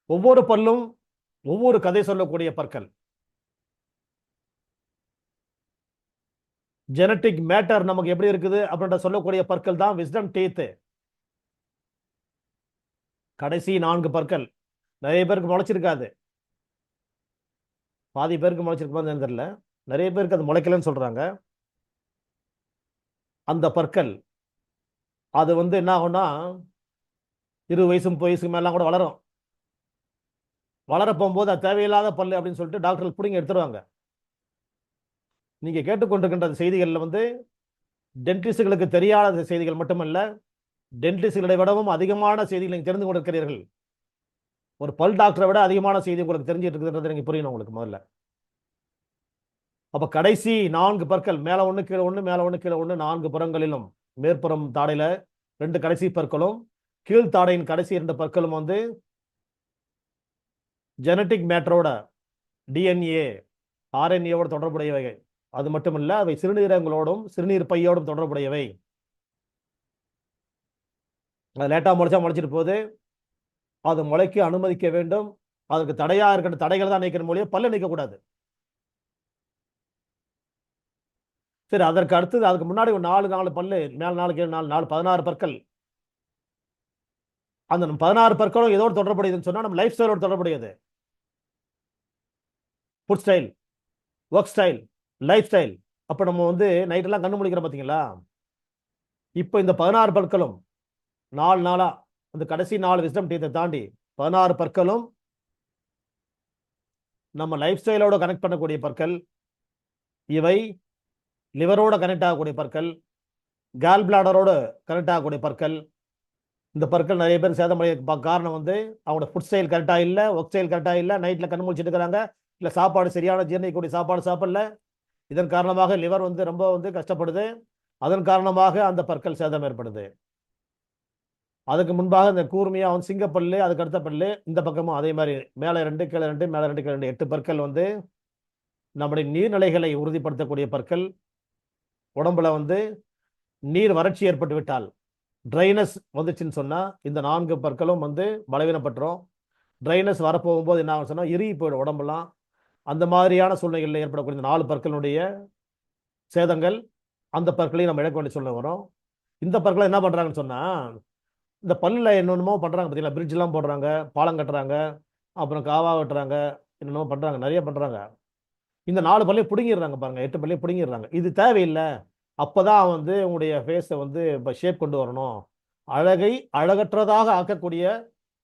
ஒவ்வொரு பல்லும் ஒவ்வொரு கதை சொல்லக்கூடிய பற்கள். ஜெனட்டிக் மேட்டர் நமக்கு எப்படி இருக்குது அப்படின்ற சொல்லக்கூடிய பற்கள் தான் விஸ்டம் டீத். கடைசி 4 பற்கள் நிறைய பேருக்கு முளைச்சிருக்காது, பாதி பேருக்கு முளைச்சிருக்குமான்னு தெரியல, நிறைய பேருக்கு அது முளைக்கலன்னு சொல்றாங்க. அந்த பற்கள் அது வந்து என்ன ஆகும்னா 20 வயசு 30 வயசுக்கு மேலாம் கூட வளரும். வளர போகும்போது அது தேவையில்லாத பல்லு அப்படின்னு சொல்லிட்டு டாக்டர்கள் பிடிங்க எடுத்துருவாங்க. நீங்க கேட்டுக்கொண்டிருக்கின்ற செய்திகள்ல வந்து டென்டிஸ்டுகளுக்கு தெரியாத செய்திகள் மட்டுமல்ல, டென்டிஸ்டுகளை விடவும் அதிகமான செய்திகளை நீங்க தெரிந்து கொண்டிருக்கிறீர்கள். ஒரு பல் டாக்டரை விட அதிகமான செய்தி உங்களுக்கு தெரிஞ்சிட்டு இருக்குன்றது நீங்க புரியணும் உங்களுக்கு முதல்ல. அப்ப கடைசி 4 பற்கள், மேல ஒண்ணு கீழே ஒண்ணு, மேல ஒண்ணு கீழே ஒண்ணு, 4 புறங்களிலும் மேற்புறம் தாடையில 2 கடைசி பற்களும் கீழ் தாடையின் கடைசி 2 பற்களும் வந்து ஜெனட்டிக் மேட்டரோட டிஎன்ஏ ஆர்என்ஏவோட தொடர்புடையவை. அது மட்டுமல்ல, அவை சிறுநீரகங்களோடும் சிறுநீர் பையோடும் தொடர்புடையவை. அது லேட்டா முளைச்சா முளைச்சிட்டு போகுது, அது முளைக்க அனுமதிக்க வேண்டும். அதுக்கு தடையா இருக்கிற தடைகள் தான் நீக்கிற மொழியை பல்ல நீக்கக்கூடாது. சரி, அதற்கு அடுத்தது அதுக்கு முன்னாடி ஒரு 4 பல்லு, மேல 4 கீழே 4 16 பற்கள். அந்த 16 பற்களும் ஏதோடு தொடர்புடையதுன்னு சொன்னா நம்ம லைஃப் ஸ்டைலோட தொடர்புடையது. Food style, work style, life style. அப்ப நம்ம வந்து நைட்டெல்லாம் கண்ணு முடிக்கிறோம் பார்த்தீங்களா? இப்போ இந்த 16 பற்களும் 4 நாளா அந்த கடைசி 4 விஸ்டம் டீத்தை தாண்டி 16 பற்களும் நம்ம லைஃப் ஸ்டைலோட கனெக்ட் பண்ணக்கூடிய பற்கள். இவை லிவரோட கனெக்ட் ஆகக்கூடிய பற்கள், கால் பிளாடரோட கனெக்ட் ஆகக்கூடிய பற்கள். இந்த பற்கள் நிறைய பேர் சேதமடைய காரணம் வந்து அவங்களோட ஃபுட் ஸ்டைல் கரெக்டாக இல்லை, ஒர்க் ஸ்டைல் கரெக்டாக இல்லை, நைட்டில் கண்ணு முடிச்சுட்டு இருக்கிறாங்க, இல்லை சாப்பாடு சரியான ஜீரணிக்கக்கூடிய சாப்பாடு சாப்பிடல. இதன் காரணமாக லிவர் வந்து ரொம்ப வந்து கஷ்டப்படுது. அதன் காரணமாக அந்த பற்கள் சேதம் ஏற்படுது. அதுக்கு முன்பாக இந்த கூர்மையா வந்து சிங்கப்பல்லு, அதுக்கு அடுத்த பல்லு, இந்த பக்கமும் அதே மாதிரி மேலே 2 கீழே 2 மேலே 2 கீழே 2 8 பற்கள் வந்து நம்முடைய நீர்நிலைகளை உறுதிப்படுத்தக்கூடிய பற்கள். உடம்புல வந்து நீர் வறட்சி ஏற்பட்டு விட்டால், ட்ரைனஸ் வந்துச்சுன்னு சொன்னா இந்த 4 பற்களும் வந்து பலவீனப்பட்டுரும். ட்ரைனஸ் வரப்போகும்போது என்ன ஆகும் சொன்னா இறுகி போயிடும் உடம்பெல்லாம். அந்த மாதிரியான சூழ்நிலைகளில் ஏற்படக்கூடிய 4 பற்களுடைய சேதங்கள், அந்த பற்களையும் நம்ம இழக்க வேண்டிய சூழ்நிலை வரும். இந்த பற்களை என்ன பண்றாங்கன்னு சொன்னா, இந்த பல்லுல என்னென்னமோ பண்றாங்க பார்த்தீங்களா, பிரிட்ஜ் எல்லாம் போடுறாங்க, பாலம் கட்டுறாங்க, அப்புறம் காவா வெட்டுறாங்க, என்னென்னமோ பண்றாங்க, நிறைய பண்றாங்க. இந்த 4 பல்லையும் பிடுங்கிடுறாங்க பாருங்க, 8 பல்லையும் பிடுங்கிடுறாங்க. இது தேவையில்லை. அப்பதான் வந்து உங்களுடைய ஃபேஸை வந்து ஷேப் கொண்டு வரணும். அழகை அழகற்றதாக ஆக்கக்கூடிய,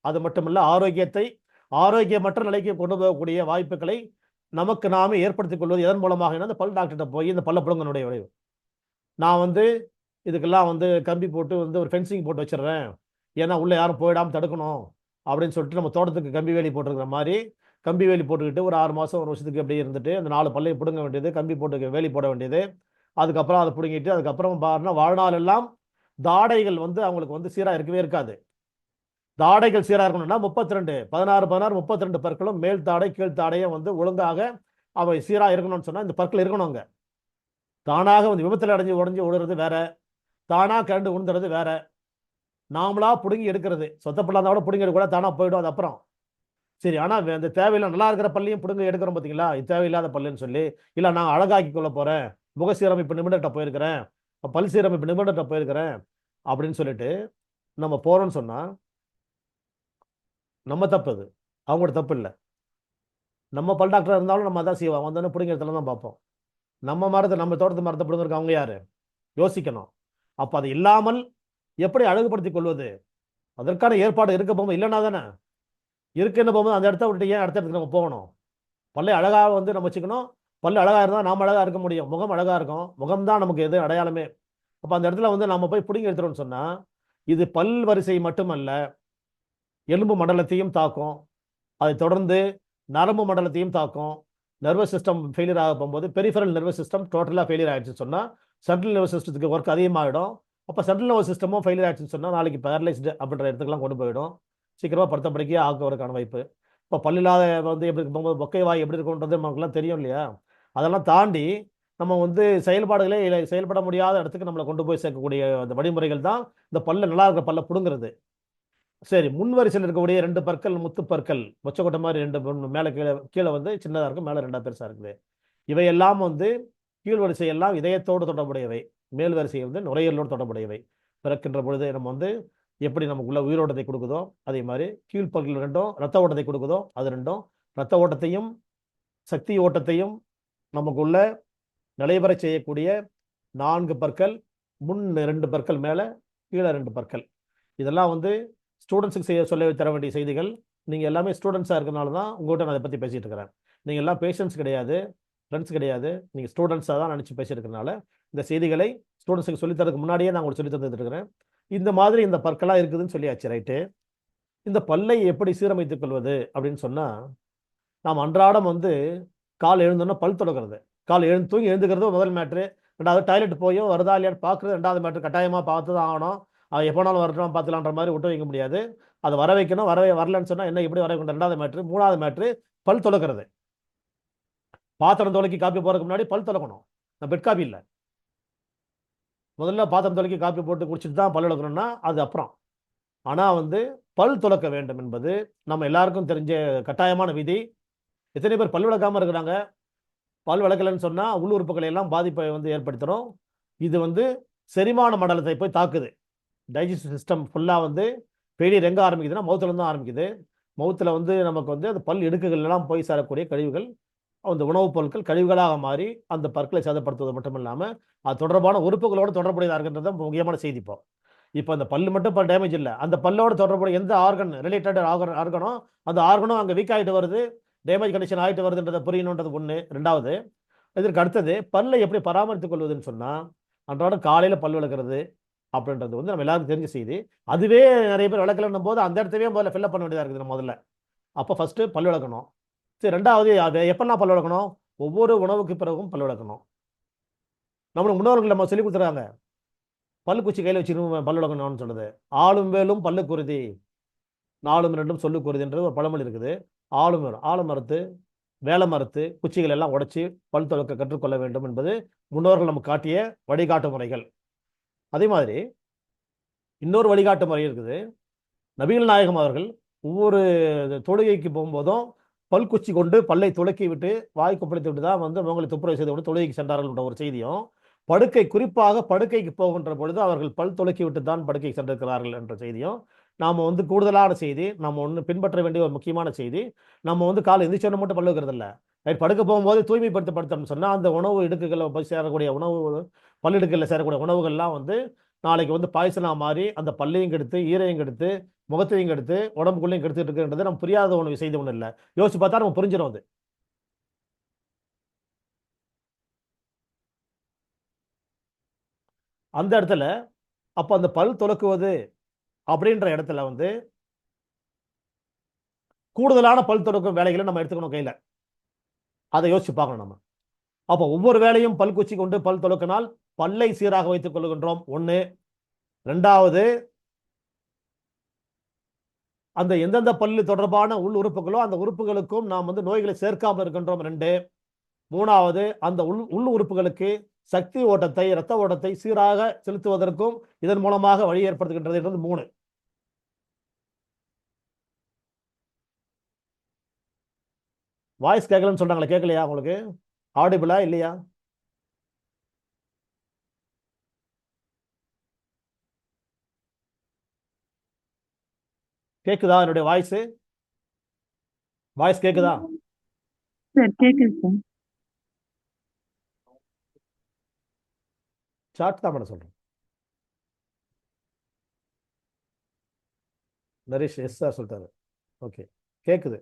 அது மட்டுமல்ல ஆரோக்கியத்தை ஆரோக்கியமற்ற நிலைக்கு கொண்டு போகக்கூடிய வாய்ப்புகளை நமக்கு நாமே ஏற்படுத்திக் கொள்வது எதன் மூலமாக? இந்த பல் டாக்டர்கிட்ட போய் இந்த பல்ல பிடுங்கனுடைய விளைவு. நான் வந்து இதுக்கெல்லாம் வந்து கம்பி போட்டு வந்து ஒரு ஃபென்சிங் போட்டு வச்சிடுறேன், ஏன்னா உள்ள யாரும் போயிடாமல் தடுக்கணும் அப்படின்னு சொல்லிட்டு நம்ம தோட்டத்துக்கு கம்பி வேலி போட்டுருக்கிற மாதிரி கம்பி வேலி போட்டுக்கிட்டு ஒரு 6 மாதம் 1 வருஷத்துக்கு அப்படியே இருந்துட்டு அந்த 4 பல்லையும் பிடுங்க வேண்டியது, கம்பி போட்டு வேலி போட வேண்டியது. அதுக்கப்புறம் அதை பிடுங்கிட்டு அதுக்கப்புறம் பாருன்னா வாழ்நாள் எல்லாம் தாடைகள் வந்து அவங்களுக்கு வந்து சீராக இருக்கவே இருக்காது. தாடைகள் சீராக இருக்கணும்னா 32 16 16 32 பற்களும் மேல் தாடை கீழ் தாடையும் வந்து ஒழுங்காக அவை சீராக இருக்கணும்னு சொன்னா இந்த பற்கள் இருக்கணுங்க. தானாக வந்து விபத்தில் அடைஞ்சு உடஞ்சி விழுறது வேற, தானா கரண்டு விழுந்துறது வேற. நாமளா பிடுங்கி எடுக்கிறது, சொத்தப்படாத பிடுங்கி எடுக்க கூட தானா போயிடும் அது அப்புறம். சரி, ஆனா அந்த தேவையில்லை நல்லா இருக்கிற பல்லையும் பிடுங்க எடுக்கிறோம் பார்த்தீங்களா, இது தேவையில்லாத பல்லுன்னு சொல்லி. இல்லை நான் அழகாக்கி கொள்ள போறேன், முக சீரமைப்பு நிபுணர்கிட்ட போயிருக்கிறேன், பல் சீரமைப்பு நிபுணர்கிட்ட போயிருக்கிறேன் அப்படின்னு சொல்லிட்டு நம்ம போறோம்னு சொன்னா நம்ம தப்பு, அது அவங்களோட தப்பு இல்லை. நம்ம பல் டாக்டர் இருந்தாலும் நம்ம அதான் செய்வோம், வந்தோடனே பிடிங்கிறதுல தான் பார்ப்போம். நம்ம மரத்தை, நம்ம தோட்டத்து மரத்தை பிடுங்கிறதுக்கு அவங்க யாரு? யோசிக்கணும். அப்போ அது இல்லாமல் எப்படி அழகுபடுத்திக் கொள்வது? அதற்கான ஏற்பாடு இருக்க போகும்போது, இல்லைன்னா தானே இருக்குன்னு போகும்போது அந்த இடத்த விட்டு ஏன் அடுத்த இடத்துக்கு நம்ம போகணும்? பல்லை அழகாக வந்து நம்ம வச்சுக்கணும். பல்லு அழகாக இருந்தால் நாம் அழகாக இருக்க முடியும். முகம் அழகாக இருக்கும், முகம் தான் நமக்கு எது அடையாளமே. அப்போ அந்த இடத்துல வந்து நம்ம போய் பிடுங்கி எடுத்துறோம்னு சொன்னால் இது பல் வரிசை மட்டுமல்ல, எலும்பு மண்டலத்தையும் தாக்கும், அதை தொடர்ந்து நரம்பு மண்டலத்தையும் தாக்கும். நர்வஸ் சிஸ்டம் ஃபெயிலியர் ஆக போகும்போது பெரிஃபரல் நர்வஸ் சிஸ்டம் டோட்டலாக ஃபெயிலியர் ஆகிடுச்சுன்னு சொன்னால் சென்ட்ரல் நர்வஸ் சிஸ்டத்துக்கு ஒர்க் அதிகமாகிடும். அப்போ சென்ட்ரல் நர்வஸ் சிஸ்டமும் ஃபெயிலியர் ஆகிடுச்சுன்னு சொன்னால் நாளைக்கு பேரலைஸ்டு அப்படின்ற இடத்துக்குலாம் கொண்டு போயிடும். சீக்கிரமாக படுத்த படுக்கையே ஆக்குவதற்கான வாய்ப்பு. இப்போ பல்லில்லாத வந்து எப்படி போகும்போது பொக்கை வாய் எப்படி இருக்குன்றது நமக்குலாம் தெரியும் இல்லையா? அதெல்லாம் தாண்டி நம்ம வந்து செயல்பாடுகளே செயல்பட முடியாத இடத்துக்கு நம்மளை கொண்டு போய் சேர்க்கக்கூடிய அந்த வழிமுறைகள் தான் இந்த பல்ல நல்லா இருக்கிற பல்ல பிடுங்கிறது. சரி, முன் வரிசையில் இருக்கக்கூடிய 2 பற்கள் முத்து பற்கள் மொச்சக்கொட்டை மாதிரி 2 மேலே கீழே கீழே வந்து சின்னதாக இருக்கும், மேலே 2 பெருசாக இருக்குது. இவையெல்லாம் வந்து கீழ் வரிசை எல்லாம் இதயத்தோடு தொடர்புடையவை, மேல் வரிசை வந்து நுரையீரலோடு தொடர்புடையவை. பிறக்கின்ற பொழுது நம்ம வந்து எப்படி நமக்குள்ள உயிரோட்டத்தை கொடுக்குதோ அதே மாதிரி கீழ்ப்பற்கள் ரெண்டும் ரத்த ஓட்டத்தை கொடுக்குதோ அது ரெண்டும் ரத்த ஓட்டத்தையும் சக்தி ஓட்டத்தையும் நமக்குள்ள நிலைபெற செய்யக்கூடிய 4 பற்கள், முன் 2 பற்கள், மேலே கீழே 2 பற்கள். இதெல்லாம் வந்து ஸ்டூடெண்ட்ஸுக்கு சொல்ல தர வேண்டிய செய்திகள். நீங்கள் எல்லாமே ஸ்டூடெண்ட்ஸாக இருக்கிறனால தான் உங்கள்கிட்ட நான் அதை பற்றி பேசிகிட்டு இருக்கிறேன். நீங்கள் எல்லாம் பேஷண்ட்ஸ் கிடையாது, ஃப்ரெண்ட்ஸ் கிடையாது, நீங்கள் ஸ்டூடெண்ட்ஸாக தான் நினச்சி பேசியிருக்கிறனால இந்த செய்திகளை ஸ்டூடெண்ட்ஸுக்கு சொல்லித்தரதுக்கு முன்னாடியே நான் உங்களுக்கு சொல்லி தந்துட்டு இருக்கிறேன். இந்த மாதிரி இந்த பற்களாக இருக்குதுன்னு சொல்லியாச்சு, ரைட்டு. இந்த பல்லை எப்படி சீரமைத்துக் கொள்வது அப்படின்னு சொன்னால், நாம் அன்றாடம் வந்து கால் எழுந்தோன்னா பல் தொடக்கிறது, கால் தூங்கி எழுந்துக்கிறது முதல் மேட்ரு. ரெண்டாவது டாய்லெட் போயோ வருதா இல்லையான்னு பார்க்குறது ரெண்டாவது மேட்ரு. கட்டாயமாக பார்த்து தான் ஆகணும். அவன் எப்போனாலும் வரட்டும் பார்த்துலான்ற மாதிரி விட்டு வைக்க முடியாது. அதை வர வைக்கணும். வரலன்னு சொன்னால் என்ன எப்படி வர வைக்கணும், ரெண்டாவது மேட்ரு. மூணாவது மேட்ரு பல் துலக்கிறது. பாத்திரம் துலக்கி காப்பி போகிறதுக்கு முன்னாடி பல் துலக்கணும். பெட் காப்பி இல்லை, முதல்ல பாத்திரம் துலக்கி காப்பி போட்டு குடிச்சிட்டு தான் பல் விளக்கணும்னா அது அப்புறம். ஆனால் வந்து பல் துலக்க வேண்டும் என்பது நம்ம எல்லாருக்கும் தெரிஞ்ச கட்டாயமான விதி. எத்தனை பேர் பல் விளக்காமல் இருக்கிறாங்க? பல் விளக்கலைன்னு சொன்னால் உள்ளுறுப்புகளை எல்லாம் பாதிப்பை வந்து ஏற்படுத்தணும். இது வந்து செரிமான மண்டலத்தை போய் தாக்குது. டைஜஸ்டிவ் சிஸ்டம் ஃபுல்லாக வந்து ஃபெயிலியர் எங்கே ஆரம்பிக்குதுன்னா மவுத்தில் தான் ஆரம்பிக்குது. மவுத்தில் வந்து நமக்கு வந்து அந்த பல் இடுக்குகள் எல்லாம் போய் சேரக்கூடிய கழிவுகள், அந்த உணவுப் பொருட்கள் கழிவுகளாக மாறி அந்த பற்களை சேதப்படுத்துவது மட்டும் இல்லாமல் அது தொடர்பான உறுப்புகளோடு தொடர்புடையதாக இருக்கின்றது முக்கியமான செய்தி. இப்போ அந்த பல்லு மட்டும் டேமேஜ் இல்லை, அந்த பல்லோடு தொடர்புடைய எந்த ஆர்கன் ரிலேட்டட் ஆர்கனோ அந்த ஆர்கனும் அங்கே வீக் ஆகிட்டு வருது, டேமேஜ் கண்டிஷன் ஆகிட்டு வருதுன்றதை புரியணுன்றது ஒன்று. ரெண்டாவது, இதற்கு அடுத்தது பல்லை எப்படி பராமரித்துக் கொள்வதுன்னு சொன்னால் அன்றாடம் காலையில் பல் விளக்குறது அப்படின்றது வந்து நம்ம எல்லாருக்கும் தெரிஞ்ச செய்தி. அதுவே நிறைய பேர் விளக்கலன்னும் போது அந்த இடத்துலயே முதல்ல ஃபில்லப் பண்ண வேண்டியதாக இருக்குது முதல்ல. அப்போ ஃபஸ்ட்டு பல் விளக்கணும். சரி, ரெண்டாவது எப்பெல்லாம் பல் விளக்கணும்? ஒவ்வொரு உணவுக்கு பிறகும் பல் விளக்கணும். நம்மளுக்கு முன்னோர்கள் நம்ம சொல்லி கொடுத்துருக்காங்க, பல்லு குச்சி கையில் வச்சுக்கணும் பல் விளக்கணும்னு சொல்லுது. ஆளும் வேலும் பல்லு குருதி, நாலும் ரெண்டும் சொல்லு குருதின்ற ஒரு பழமொழி இருக்குது. ஆளும் மறுத்து வேலை மறுத்து குச்சிகள் எல்லாம் உடைச்சி பல் துலக்க கற்றுக்கொள்ள வேண்டும் என்பது முன்னோர்கள் நமக்கு காட்டிய வழிகாட்டு முறைகள். அதே மாதிரி இன்னொரு வழிகாட்டு முறை இருக்குது. நபிகள் நாயகம் அவர்கள் ஒவ்வொரு தொழுகைக்கு போகும்போதும் பல்குச்சி கொண்டு பல்லை துளக்கி விட்டு வாய் கொப்பளித்து விட்டு தான் வந்து அவங்களை துப்புரவு செய்து விட்டு தொழுகைக்கு சென்றார்கள் என்ற ஒரு செய்தியும், குறிப்பாக படுக்கைக்கு போகின்ற பொழுது அவர்கள் பல் துளக்கி விட்டு தான் படுக்கைக்கு சென்றிருக்கிறார்கள் என்ற செய்தியும் நாம் வந்து கூடுதலான செய்தி. நம்ம ஒன்று பின்பற்ற வேண்டிய ஒரு முக்கியமான செய்தி. நம்ம வந்து காலை எந்திரிச்சோன்னு மட்டும் பல் வைக்கிறது இல்லை, படுக்க போகும்போது தூய்மைப்படுத்தப்படுத்தணும்னு சொன்னால் அந்த உணவு இடுக்குகளை போய் சேரக்கூடிய பல்லிடுக்குகளில் சேரக்கூடிய உணவுகள்லாம் வந்து நாளைக்கு வந்து பாய்சனாக மாறி அந்த பல்லையும் கெடுத்து ஈரையும் கெடுத்து முகத்தையும் கெடுத்து உடம்புக்குள்ளேயும் கெடுத்துட்டு இருக்குன்றது நம்ம புரியாத ஒன்று செய்தி ஒன்றும் இல்லை. யோசிச்சு பார்த்தா நம்ம புரிஞ்சிடும் அது. அந்த இடத்துல அப்போ அந்த பல் துலக்குவது அப்படின்ற இடத்துல வந்து கூடுதலான பல் துலக்கும் வேலைகளை நம்ம எடுத்துக்கணும் கையில். அதை யோசிச்சு பார்க்கணும் நம்ம. அப்போ ஒவ்வொரு வேலையும் பல் குச்சி கொண்டு பல் துலக்கினால் பல்லை சீராக வைத்துக் கொள்கின்றோம் ஒன்று. ரெண்டாவது, அந்த எந்தெந்த பல்லு தொடர்பான உள் உறுப்புகளோ அந்த உறுப்புகளுக்கும் நாம் வந்து நோய்களை சேர்க்காமல் இருக்கின்றோம் 2. மூணாவது, அந்த உள் உறுப்புகளுக்கு சக்தி ஓட்டத்தை இரத்த ஓட்டத்தை சீராக செலுத்துவதற்கும் இதன் மூலமாக வழி ஏற்படுத்துகின்றது என்பது 3. வாய்ஸ் கேட்கலன்னு சொல்றாங்களே, கேட்கலையா உங்களுக்கு? ஆடிபிளா இல்லையா? கேக்குதா என்னுடைய வாய்ஸ்? கேக்குதா? சார் கேக்குது சார். சாட் தான் பண்ண சொல்றேன். நரேஷ் எஸ் சார் சொல்லிட்டாரு. ஓகே, கேக்குது.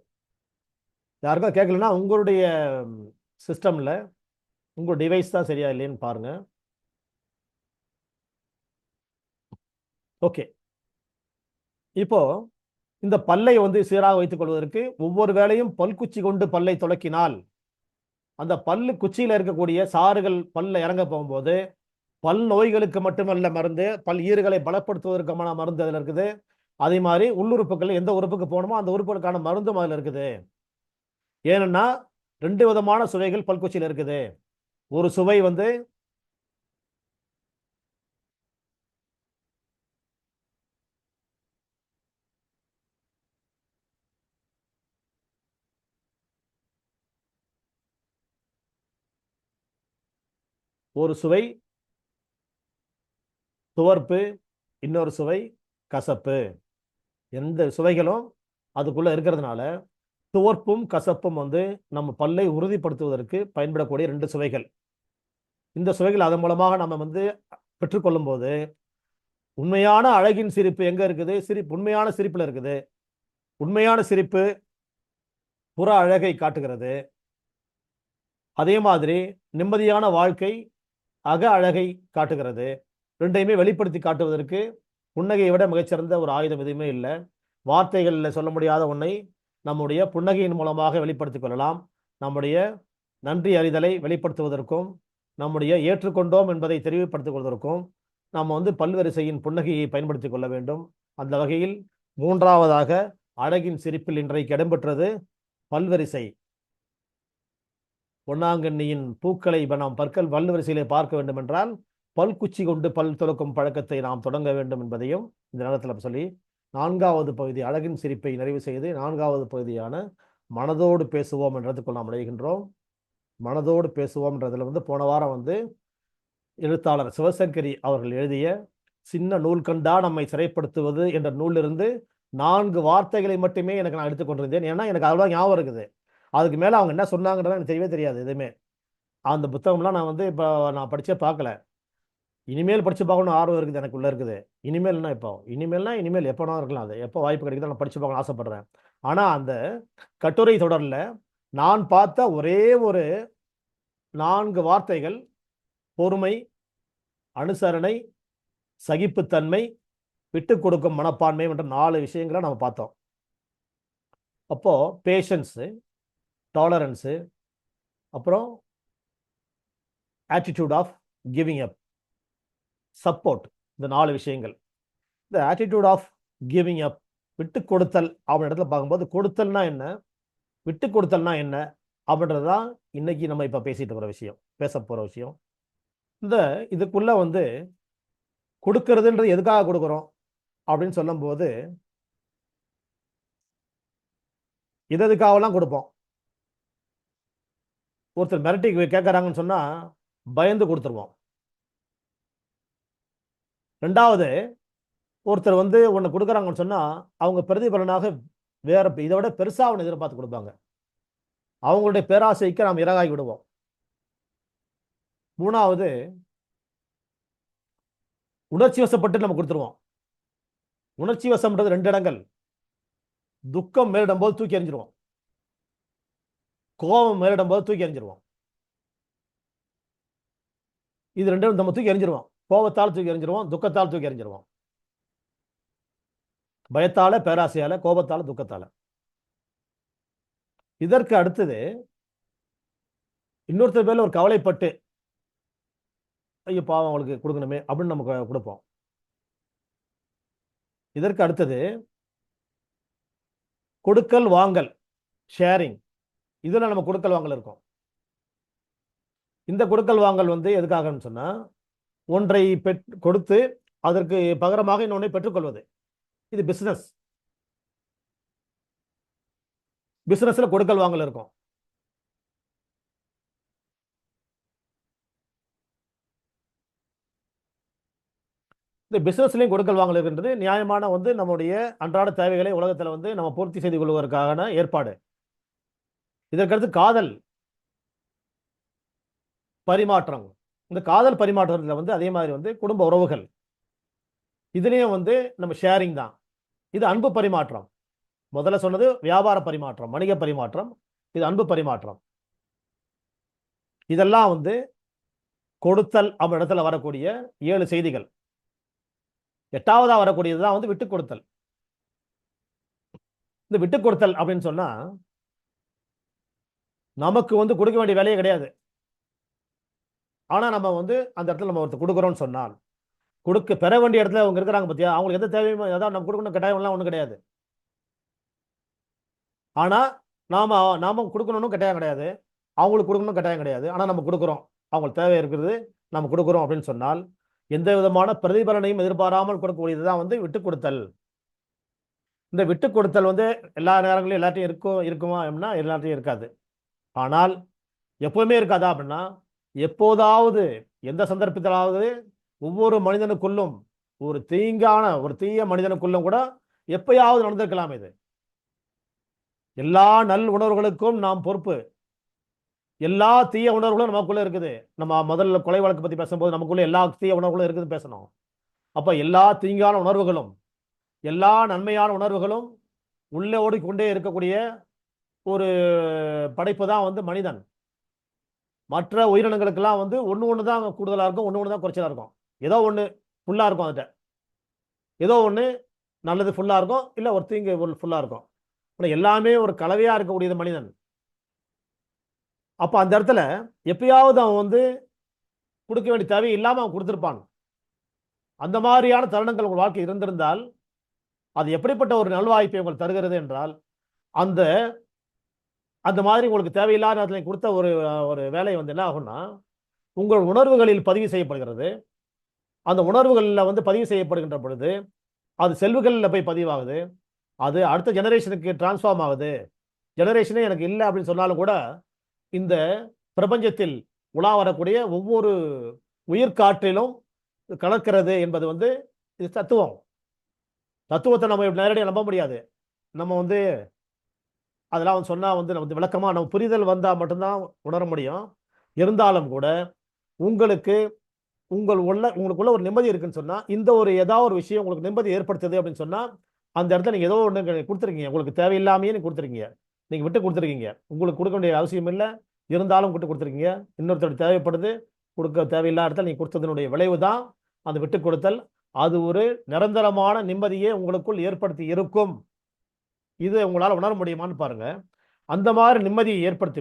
யாருக்கும் கேட்கலன்னா உங்களுடைய சிஸ்டம்ல உங்க டிவைஸ் தான் சரியா இல்லைன்னு பாருங்க. ஓகே, இப்போ இந்த பல்லை வந்து சீராக வைத்துக் கொள்வதற்கு ஒவ்வொரு வேளையும் பல்குச்சி கொண்டு பல்லை துலக்கினால் அந்த பல்லு குச்சியில இருக்கக்கூடிய சாறுகள் பல்ல இறங்க போகும்போது பல் நோய்களுக்கு மட்டுமல்ல மருந்து, பல் ஈறுகளை பலப்படுத்துவதற்கான மருந்து அதில் இருக்குது. அதே மாதிரி உள்ளுறுப்புகள் எந்த உறுப்புக்கு போகணுமோ அந்த உறுப்புகளுக்கான மருந்தும் அதில் இருக்குது. ஏன்னா 2 விதமான சுவைகள் பல்குச்சியில் இருக்குது. ஒரு சுவை வந்து ஒரு சுவை துவர்ப்பு, இன்னொரு சுவை கசப்பு. எந்த சுவைகளும் அதுக்குள்ள இருக்கிறதுனால துவர்ப்பும் கசப்பும் வந்து நம்ம பல்லை உறுதிப்படுத்துவதற்கு பயன்படக்கூடிய 2 சுவைகள். இந்த சுவைகள் அதன் மூலமாக நம்ம வந்து பெற்றுக்கொள்ளும் போது உண்மையான அழகின் சிரிப்பு எங்க இருக்குது? உண்மையான சிரிப்புல இருக்குது. உண்மையான சிரிப்பு புற அழகை காட்டுகிறது. அதே மாதிரி நிம்மதியான வாழ்க்கை அக அழகை காட்டுகிறது. 2யுமே வெளிப்படுத்தி காட்டுவதற்கு புன்னகையை விட மிகச்சிறந்த ஒரு ஆயுதம் எதுவுமே இல்லை. வார்த்தைகளில் சொல்ல முடியாத ஒன்றை நம்முடைய புன்னகையின் மூலமாக வெளிப்படுத்திக் கொள்ளலாம். நம்முடைய நன்றி அறிதலை வெளிப்படுத்துவதற்கும் நம்முடைய ஏற்றுக்கொண்டோம் என்பதை தெரிவுபடுத்திக் கொள்வதற்கும் நம்ம வந்து பல்வரிசையின் புன்னகையை பயன்படுத்திக் கொள்ள வேண்டும். அந்த வகையில் 3வதாக அழகின் சிரிப்பில் இன்றைக்கு இடம்பெற்றது பல்வரிசை. பொன்னாங்கண்ணியின் பூக்களை நாம் பல்வரிசையிலே பார்க்க வேண்டும் என்றால் பல்குச்சி கொண்டு பல் துலக்கும் பழக்கத்தை நாம் தொடங்க வேண்டும் என்பதையும் இந்த நேரத்தில் சொல்லி 4வது பகுதி அழகின் சிரிப்பை நிறைவு செய்து 4வது பகுதியான மனதோடு பேசுவோம் என்றதுக்குள் நாம் அடைகின்றோம். மனதோடு பேசுவோம் என்றதுல வந்து போன வாரம் வந்து எழுத்தாளர் சிவசங்கரி அவர்கள் எழுதிய சின்ன நூல் கண்டா நம்மை சிறைப்படுத்துவது என்ற நூலிலிருந்து 4 வார்த்தைகளை மட்டுமே எனக்கு நான் எடுத்துக்கொண்டிருந்தேன். ஏன்னா எனக்கு அவ்வளோ ஞாபகம் இருக்குது. அதுக்கு மேலே அவங்க என்ன சொன்னாங்கன்றது எனக்கு தெரியவே தெரியாது எதுவுமே. அந்த புத்தகம்லாம் நான் வந்து இப்போ நான் படிச்சே பார்க்கல. இனிமேல் படித்து பார்க்கணும் ஆர்வம் இருக்குது, எனக்குள்ளே இருக்குது. இனிமேல்னா இனிமேல் எப்போனா இருக்கலாம். அது எப்போ வாய்ப்பு கிடைக்குதோ நான் படித்து பார்க்கணும் ஆசைப்படுறேன். ஆனால் அந்த கட்டுரை தொடரில் நான் பார்த்த ஒரே ஒரு 4 வார்த்தைகள் பொறுமை, அனுசரணை, சகிப்புத்தன்மை, விட்டு கொடுக்கும் மனப்பான்மை என்ற 4 விஷயங்களை நம்ம பார்த்தோம். அப்போ பேஷன்ஸு, டாலரன்ஸு, அப்புறம் attitude of giving up, support, இந்த 4 விஷயங்கள். இந்த ஆட்டிடியூட் ஆஃப் கிவிங் அப், விட்டு கொடுத்தல் அப்படின்ற இடத்துல பார்க்கும்போது கொடுத்தல்னா என்ன, விட்டு கொடுத்தல்னா என்ன அப்படின்றது தான் இன்னைக்கு நம்ம இப்போ பேசிட்டு இருக்கிற விஷயம், பேச போகிற விஷயம். இதுக்குள்ள வந்து கொடுக்கறதுன்றது எதுக்காக கொடுக்குறோம் அப்படின்னு சொல்லும்போது எதுக்காகலாம் கொடுப்போம். ஒருத்தர் மிரட்டி கேட்கறாங்கன்னு சொன்னா பயந்து கொடுத்துருவோம். 2வது ஒருத்தர் வந்து ஒன்று கொடுக்குறாங்கன்னு சொன்னா அவங்க பிரதிபலனாக வேற இதை விட பெருசா ஒன்று எதிர்பார்த்து கொடுப்பாங்க. அவங்களுடைய பேராசைக்கு நாம் இறகாகி விடுவோம். 3வது உணர்ச்சி வசப்பட்டு நம்ம கொடுத்துருவோம். உணர்ச்சி வசம்ன்றது 2 இடங்கள். துக்கம் மேலிடும் போது தூக்கி எறிஞ்சிருவோம், கோபம் மேலிடும் போது தூக்கி எறிஞ்சிருவோம். இது 2 நம்ம தூக்கி எறிஞ்சிருவோம். கோபத்தால் தூக்கி எறிஞ்சிருவோம், துக்கத்தால் தூக்கி எறிஞ்சிருவோம். பயத்தால, பேராசையால, கோபத்தால, துக்கத்தால. இதற்கு அடுத்தது இன்னொருத்தர் பேர்ல ஒரு கவலைப்பட்டு ஐயோ பாவம் அவங்களுக்கு கொடுக்கணுமே அப்படின்னு நமக்கு கொடுப்போம். இதற்கு அடுத்தது கொடுக்கல் வாங்கல், ஷேரிங், இதுல நம்ம கொடுக்கல் வாங்கல் இருக்கும். இந்த கொடுக்கல் வாங்கல் வந்து எதுக்காகன்னு சொன்னா ஒன்றை கொடுத்து அதற்கு பகரமாக இன்னொன்றை பெற்றுக்கொள்வது. இது பிசினஸ். பிசினஸ்ல கொடுக்கல் வாங்கல் இருக்கும். இந்த பிசினஸ்லையும் கொடுக்கல் வாங்கல் இருக்கின்றது. நியாயமான வந்து நம்முடைய அன்றாட தேவைகளை உலகத்தில் வந்து நம்ம பூர்த்தி செய்து கொள்வதற்கான ஏற்பாடு. இதற்கடுத்து காதல் பரிமாற்றம். இந்த காதல் பரிமாற்றத்தில் வந்து அதே மாதிரி வந்து குடும்ப உறவுகள், இதுலேயும் வந்து நம்ம ஷேரிங் தான். இது அன்பு பரிமாற்றம். முதல்ல சொன்னது வியாபார பரிமாற்றம், வணிக பரிமாற்றம். இது அன்பு பரிமாற்றம். இதெல்லாம் வந்து கொடுத்தல் அப்படி இடத்துல வரக்கூடிய 7 செய்திகள். 8வதா வரக்கூடியதுதான் வந்து விட்டு கொடுத்தல். இந்த விட்டு கொடுத்தல் அப்படின்னு சொன்னா நமக்கு வந்து கொடுக்க வேண்டிய வேலையே கிடையாது. ஆனா நம்ம வந்து அந்த இடத்துல நம்ம ஒருத்தர் கொடுக்குறோம்னு சொன்னால் பெற வேண்டிய இடத்துல அவங்க இருக்கிறாங்க பத்தியா, அவங்களுக்கு எந்த தேவையுமோ ஏதாவது நம்ம கொடுக்கணும் கட்டாயம்லாம் ஒன்றும் கிடையாது. ஆனா நாம கொடுக்கணும்னு கட்டாயம் கிடையாது, அவங்களுக்கு கொடுக்கணும் கட்டாயம் கிடையாது. ஆனா நம்ம கொடுக்குறோம், அவங்களுக்கு தேவை இருக்கிறது, நம்ம கொடுக்குறோம் அப்படின்னு சொன்னால் எந்த விதமான பிரதிபலனையும் எதிர்பாராமல் கொடுக்கக்கூடியதுதான் வந்து விட்டு கொடுத்தல். இந்த விட்டு கொடுத்தல் வந்து எல்லா நேரங்களிலும் எல்லாத்தையும் இருக்குமா அப்படின்னா எல்லாத்தையும் இருக்காது. ஆனால் எப்பவுமே இருக்காதா அப்படின்னா எப்போதாவது எந்த சந்தர்ப்பத்திலாவது ஒவ்வொரு மனிதனுக்குள்ளும் ஒரு தீய மனிதனுக்குள்ளும் கூட எப்பயாவது நடந்திருக்கலாம். இது எல்லா நல் உணர்வுகளுக்கும் நாம் பொறுப்பு. எல்லா தீய உணர்வுகளும் நமக்குள்ள இருக்குது. நம்ம முதல்ல கொலை வழக்கு பத்தி பேசும்போது நமக்குள்ள எல்லா தீய உணர்வுகளும் இருக்குதுன்னு பேசணும். அப்ப எல்லா தீங்கான உணர்வுகளும் எல்லா நன்மையான உணர்வுகளும் உள்ளே ஓடிக்கொண்டே இருக்கக்கூடிய ஒரு படைப்பு தான் வந்து மனிதன். மற்ற உயிரினங்களுக்கெல்லாம் வந்து ஒன்று தான் கூடுதலாக இருக்கும், ஒன்று தான் குறைச்சலாக இருக்கும். ஏதோ ஒன்று ஃபுல்லாக இருக்கும். அதுகிட்ட ஏதோ ஒன்று நல்லது ஃபுல்லாக இருக்கும், இல்லை ஒரு தீங்கு ஃபுல்லாக இருக்கும். ஆனால் எல்லாமே ஒரு கலவையாக இருக்கக்கூடியது மனிதன். அப்போ அந்த இடத்துல எப்பயாவது அவன் வந்து கொடுக்க வேண்டிய தேவை இல்லாமல் அவன் கொடுத்துருப்பான். அந்த மாதிரியான தருணங்கள் உங்கள் வாழ்க்கை இருந்திருந்தால் அது எப்படிப்பட்ட ஒரு நல்வாய்ப்பை உங்களுக்கு தருகிறது என்றால், அந்த அந்த மாதிரி உங்களுக்கு தேவையில்லாத நேரத்தில் கொடுத்த ஒரு ஒரு வேலை வந்து என்ன ஆகும்னா, உங்கள் உணர்வுகளில் பதிவு செய்யப்படுகிறது. அந்த உணர்வுகளில் வந்து பதிவு செய்யப்படுகின்ற பொழுது அது செல்வுகளில் போய் பதிவாகுது. அது அடுத்த ஜெனரேஷனுக்கு டிரான்ஸ்ஃபார்ம் ஆகுது. ஜெனரேஷனே எனக்கு இல்லை அப்படின்னு சொன்னாலும் கூட இந்த பிரபஞ்சத்தில் உலா வரக்கூடிய ஒவ்வொரு உயிர்காற்றிலும் கலக்கிறது என்பது வந்து இது தத்துவம். தத்துவத்தை நம்ம நேரடியாக நம்ப முடியாது. நம்ம வந்து அதெல்லாம் வந்து சொன்னால் வந்து நம்ம விளக்கமாக நம்ம புரிதல் வந்தால் மட்டும்தான் உணர முடியும். இருந்தாலும் கூட உங்களுக்கு உங்களுக்குள்ள ஒரு நிம்மதி இருக்குன்னு சொன்னால், இந்த ஒரு ஏதாவது ஒரு விஷயம் உங்களுக்கு நிம்மதி ஏற்படுத்துது அப்படின்னு சொன்னால், அந்த இடத்துல நீங்கள் ஏதோ ஒன்று கொடுத்துருக்கீங்க. உங்களுக்கு தேவையில்லாமையே நீங்கள் கொடுத்துருக்கீங்க. நீங்கள் விட்டு கொடுத்துருக்கீங்க. உங்களுக்கு கொடுக்க வேண்டிய அவசியம் இல்லை, இருந்தாலும் விட்டு கொடுத்துருக்கீங்க. இன்னொருத்தர் தேவைப்படுது, கொடுக்க தேவையில்லாத இடத்துல நீங்கள் கொடுத்ததனுடைய விளைவு தான் அந்த விட்டு கொடுத்தல். அது ஒரு நிரந்தரமான நிம்மதியை உங்களுக்குள் ஏற்படுத்தி இருக்கும். இது உங்களால் உணர முடியுமான்னு பாருங்க. அந்த மாதிரி நிம்மதியை ஏற்படுத்தி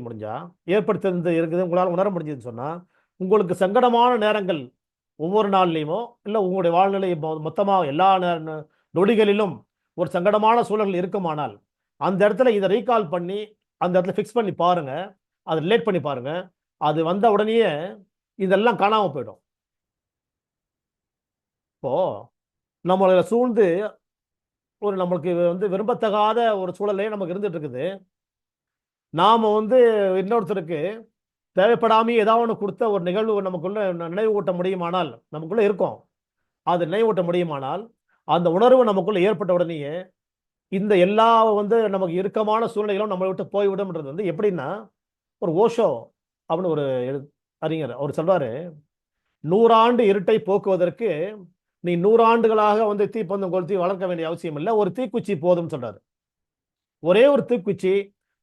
இருக்குது உங்களால் உணர முடிஞ்சதுன்னு சொன்னால், உங்களுக்கு சங்கடமான நேரங்கள் ஒவ்வொரு நாள்லையுமோ இல்லை உங்களுடைய வாழ்நிலை மொத்தமாக எல்லா நொடிகளிலும் ஒரு சங்கடமான சூழல்கள் இருக்குமானால், அந்த இடத்துல இதை ரீகால் பண்ணி அந்த இடத்துல ஃபிக்ஸ் பண்ணி பாருங்க, அதை ரிலேட் பண்ணி பாருங்க. அது வந்த உடனேயே இதெல்லாம் காணாமல் போயிடும். இப்போ நம்மளை சூழ்ந்து ஒரு நம்மளுக்கு வந்து விரும்பத்தகாத ஒரு சூழலே நமக்கு இருந்துட்டு இருக்குது. நாம வந்து இன்னொருத்தருக்கு தேவைப்படாமே ஏதாவது ஒன்று கொடுத்த ஒரு நிகழ்வு நமக்குள்ள நினைவு ஊட்ட முடியுமானால், நமக்குள்ள இருக்கும், அது நினைவூட்ட முடியுமானால், அந்த உணர்வு நமக்குள்ள ஏற்பட்ட உடனேயே இந்த எல்லா வந்து நமக்கு இறுக்கமான சூழ்நிலைகளும் நம்மளை விட்டு போய்விடும்ன்றது வந்து எப்படின்னா, ஒரு ஓஷோ அப்படின்னு ஒரு அறிஞர் அவர் சொல்றாரு, 100 ஆண்டு இருட்டை போக்குவதற்கு நீ 100 ஆண்டுகளாக வந்து தீப்பந்தம் கொளுத்தி வளர்க்க வேண்டிய அவசியம் இல்லை, ஒரு தீக்குச்சி போதும் சொல்றாரு. ஒரே ஒரு தீக்குச்சி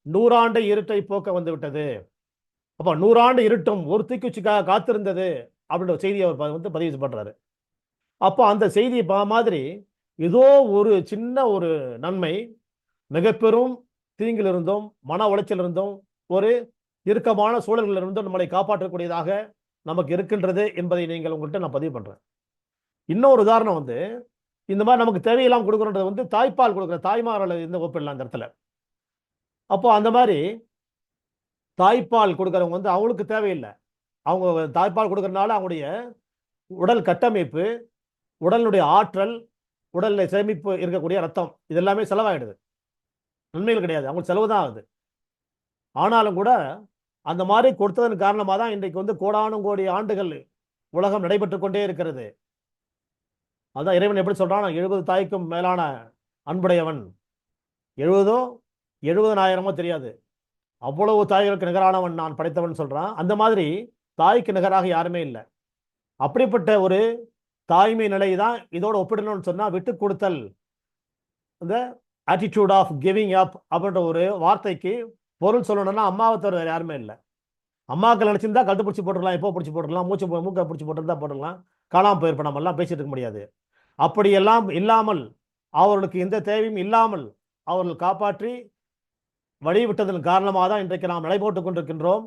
100 ஆண்டு இருட்டை போக்க வந்து விட்டது. அப்ப 100 ஆண்டு இருட்டும் ஒரு தீக்குச்சிக்காக காத்திருந்தது அப்படின்ற செய்தியை அவர் வந்து பதிவு பண்றாரு. அப்போ அந்த செய்தி மாதிரி ஏதோ ஒரு சின்ன ஒரு நன்மை மிக பெரும் தீங்கிலிருந்தும் மன உளைச்சலிருந்தும் ஒரு இறுக்கமான சூழல்களிலிருந்தும் நம்மளை காப்பாற்றக்கூடியதாக நமக்கு இருக்கின்றது என்பதை நீங்கள் உங்கள்கிட்ட நான் பதிவு பண்றேன். இன்னொரு உதாரணம் வந்து இந்த மாதிரி நமக்கு தேவையெல்லாம் கொடுக்கறது வந்து தாய்ப்பால் கொடுக்குற தாய்மார்கள் இந்த ஒப்பிடலாம் அந்த இடத்துல. அப்போ அந்த மாதிரி தாய்ப்பால் கொடுக்குறவங்க வந்து அவங்களுக்கு தேவையில்லை. அவங்க தாய்ப்பால் கொடுக்கறதுனால அவங்களுடைய உடல் கட்டமைப்பு, உடலுடைய ஆற்றல், உடலில் சேமிப்பு இருக்கக்கூடிய ரத்தம் இதெல்லாமே செலவாயிடுது. நன்மைகள் கிடையாது, அவங்களுக்கு செலவு தான் ஆகுது. ஆனாலும் கூட அந்த மாதிரி கொடுத்ததன் காரணமாக தான் இன்றைக்கு வந்து கோடானும் கோடி ஆண்டுகள் உலகம் நடைபெற்று கொண்டே இருக்கிறது. அதான் இறைவன் எப்படி சொல்றான், 70 தாய்க்கும் மேலான அன்புடையவன். 70ஓ 70,000மோ தெரியாது, அவ்வளவு தாய்களுக்கு நிகரானவன் நான் படைத்தவன் சொல்றான். அந்த மாதிரி தாய்க்கு நிகராக யாருமே இல்லை. அப்படிப்பட்ட ஒரு தாய்மை நிலை தான் இதோட ஒப்பிடணும்னு சொன்னா விட்டு கொடுத்தல், இந்த ஆட்டிடியூட் ஆஃப் கிவிங் அப் அப்படின்ற ஒரு வார்த்தைக்கு பொருள் சொல்லணும்னா அம்மாவை தவிர வேறு யாருமே இல்லை. அம்மாக்கள் நினைச்சிருந்தா கழுத்து பிடிச்சி போட்டுடலாம், எப்போ பிடிச்சி போட்டுடலாம், மூக்கை பிடிச்சி போட்டுருந்தா போட்டுடலாம், காணாமல் போயிருப்போம், நம்ம எல்லாம் பேசிட்டு இருக்க முடியாது. அப்படியெல்லாம் இல்லாமல், அவர்களுக்கு எந்த தேவையும் இல்லாமல் அவர்கள் காப்பாற்றி வழிவிட்டதன் காரணமாக தான் இன்றைக்கு நாம் நடைபோட்டுக் கொண்டிருக்கின்றோம்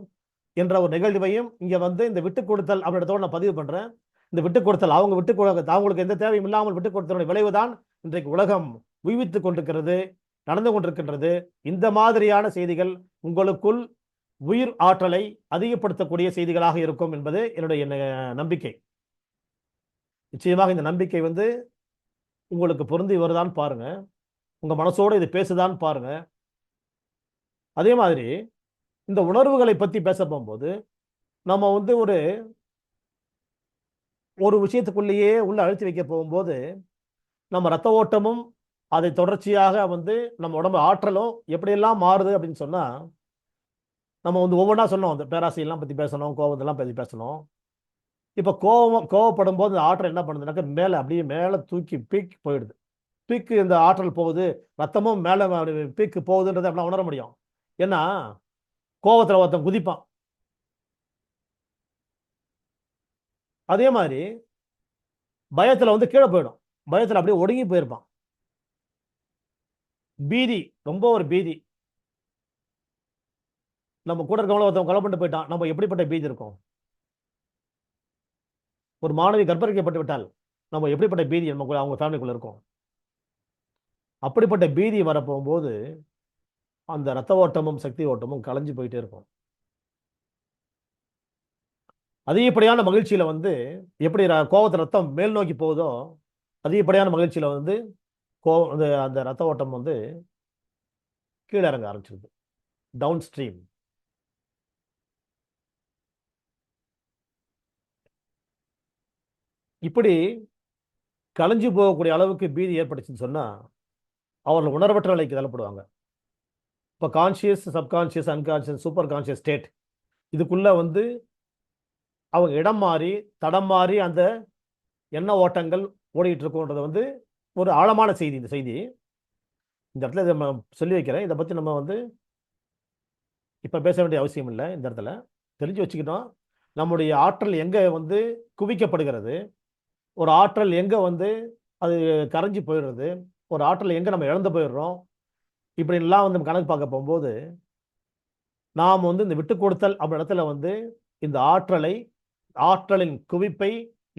என்ற ஒரு நிகழ்வையும் இங்கே வந்து இந்த விட்டு கொடுத்தல் அப்படின்றதோடு நான் பதிவு பண்ணுறேன். இந்த விட்டு கொடுத்தல் அவங்களுக்கு எந்த தேவையும் இல்லாமல் விட்டு கொடுத்தலுடைய விளைவுதான் இன்றைக்கு உலகம் உய்வித்துக் கொண்டிருக்கிறது, நடந்து கொண்டிருக்கின்றது. இந்த மாதிரியான செய்திகள் உங்களுக்குள் உயிர் ஆற்றலை அதிகப்படுத்தக்கூடிய செய்திகளாக இருக்கும் என்பது என்னுடைய நம்பிக்கை. நிச்சயமாக இந்த நம்பிக்கை வந்து உங்களுக்கு பொருந்தி வருதான்னு பாருங்க, உங்க மனசோடு இது பேசுதான்னு பாருங்க. அதே மாதிரி இந்த உணர்வுகளை பற்றி பேச போகும்போது நம்ம வந்து ஒரு ஒரு விஷயத்துக்குள்ளேயே உள்ள அழுத்தி வைக்க போகும்போது நம்ம ரத்த ஓட்டமும் அதை தொடர்ச்சியாக வந்து நம்ம உடம்பு ஆற்றலும் எப்படியெல்லாம் மாறுது அப்படின்னு சொன்னா நம்ம வந்து ஒவ்வொன்றா சொன்னோம். அந்த பேராசையெல்லாம் பற்றி பேசணும், கோபத்தெல்லாம் பற்றி பேசணும். இப்போ கோவப்படும் போது இந்த ஆற்றல் என்ன பண்ணுதுனாக்க மேலே அப்படியே மேலே தூக்கி பீக் போயிடுது. பீக்கு இந்த ஆற்றல் போகுது, ரத்தமும் மேலே பீக்கு போகுதுன்றதை அப்படிலாம் உணர முடியும். ஏன்னா கோவத்தில் ஒருத்தன் குதிப்பான். அதே மாதிரி பயத்தில் வந்து கீழே போயிடும். பயத்தில் அப்படியே ஒடுங்கி போயிருப்பான். பீதி, ரொம்ப ஒரு பீதி. நம்ம கூட இருக்கவங்கள ஒருத்தன் கொலை பண்ணிட்டு போயிட்டான், நம்ம எப்படிப்பட்ட பீதி இருக்கும்? ஒரு மாணவி கற்பழிக்கப்பட்டு விட்டால் நம்ம எப்படிப்பட்ட பீதி நம்ம அவங்க ஃபேமிலிக்குள்ள இருக்கும்? அப்படிப்பட்ட பீதி வரப்போகும்போது அந்த ரத்த ஓட்டமும் சக்தி ஓட்டமும் கலைஞ்சு போயிட்டே இருக்கும். அதிகப்படியான மகிழ்ச்சியில வந்து எப்படி கோவத்துல ரத்தம் மேல் நோக்கி போகுதோ அதிகப்படியான மகிழ்ச்சியில வந்து அந்த ரத்த ஓட்டம் வந்து கீழே இறங்க ஆரம்பிச்சிருது. Downstream. இப்படி கலைஞ்சு போகக்கூடிய அளவுக்கு பீதி ஏற்பட்டுச்சுன்னு சொன்னா அவர்கள் உணர்வற்ற நிலைக்கு தள்ளப்படுவாங்க. இப்போ conscious, subconscious, unconscious, super conscious state இதுக்குள்ள வந்து அவங்க இடம் மாறி தடம் மாறி அந்த எண்ண ஓட்டங்கள் ஓடிட்டு இருக்கும்ன்றது வந்து ஒரு ஆழமான செய்தி. இந்த செய்தி இந்த இடத்துல நம்ம சொல்லி வைக்கிறேன். இதை பற்றி நம்ம வந்து இப்போ பேச வேண்டிய அவசியம் இல்லை. இந்த இடத்துல தெரிஞ்சு வச்சுக்கிட்டோம். நம்முடைய ஆற்றல் எங்கே வந்து குவிக்கப்படுகிறது, ஒரு ஆற்றல் எங்கே வந்து அது கரைஞ்சி போயிடுறது, ஒரு ஆற்றல் எங்கே நம்ம இழந்து போயிடுறோம், இப்படிலாம் வந்து கணக்கு பார்க்க போகும்போது நாம் வந்து இந்த விட்டு கொடுத்தல் அப்படி இடத்துல வந்து இந்த ஆற்றலின் குவிப்பை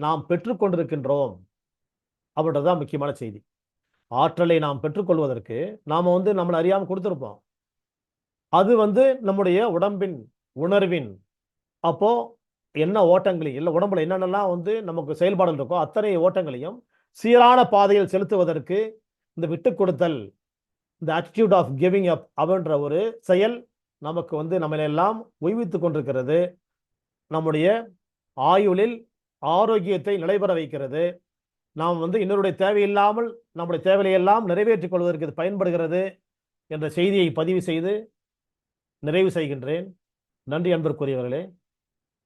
நாம் பெற்றுக்கொண்டிருக்கின்றோம் அப்படின்றதுதான் முக்கியமான செய்தி. ஆற்றலை நாம் பெற்றுக்கொள்வதற்கு நாம வந்து நம்மளை அறியாமல் கொடுத்துருப்போம். அது வந்து நம்முடைய உடம்பின் உணர்வின் அப்போ என்ன ஓட்டங்களையும் இல்லை உடம்புல என்னென்னலாம் வந்து நமக்கு செயல்பாடுகள் இருக்கோ அத்தனை ஓட்டங்களையும் சீரான பாதையில் செலுத்துவதற்கு இந்த விட்டு கொடுத்தல், இந்த ஆட்டிடியூட் ஆஃப் கிவிங் அப் அப்படின்ற ஒரு செயல் நமக்கு வந்து நம்மளெல்லாம் உய்வித்துக் கொண்டிருக்கிறது. நம்முடைய ஆயுளில் ஆரோக்கியத்தை நிலைபெற வைக்கிறது. நாம் வந்து இன்னொருடைய தேவையில்லாமல் நம்முடைய தேவையெல்லாம் நிறைவேற்றிக் கொள்வதற்கு இது பயன்படுகிறது என்ற செய்தியை பதிவு செய்து நிறைவு செய்கின்றேன். நன்றி அன்பிற்குரியவர்களே.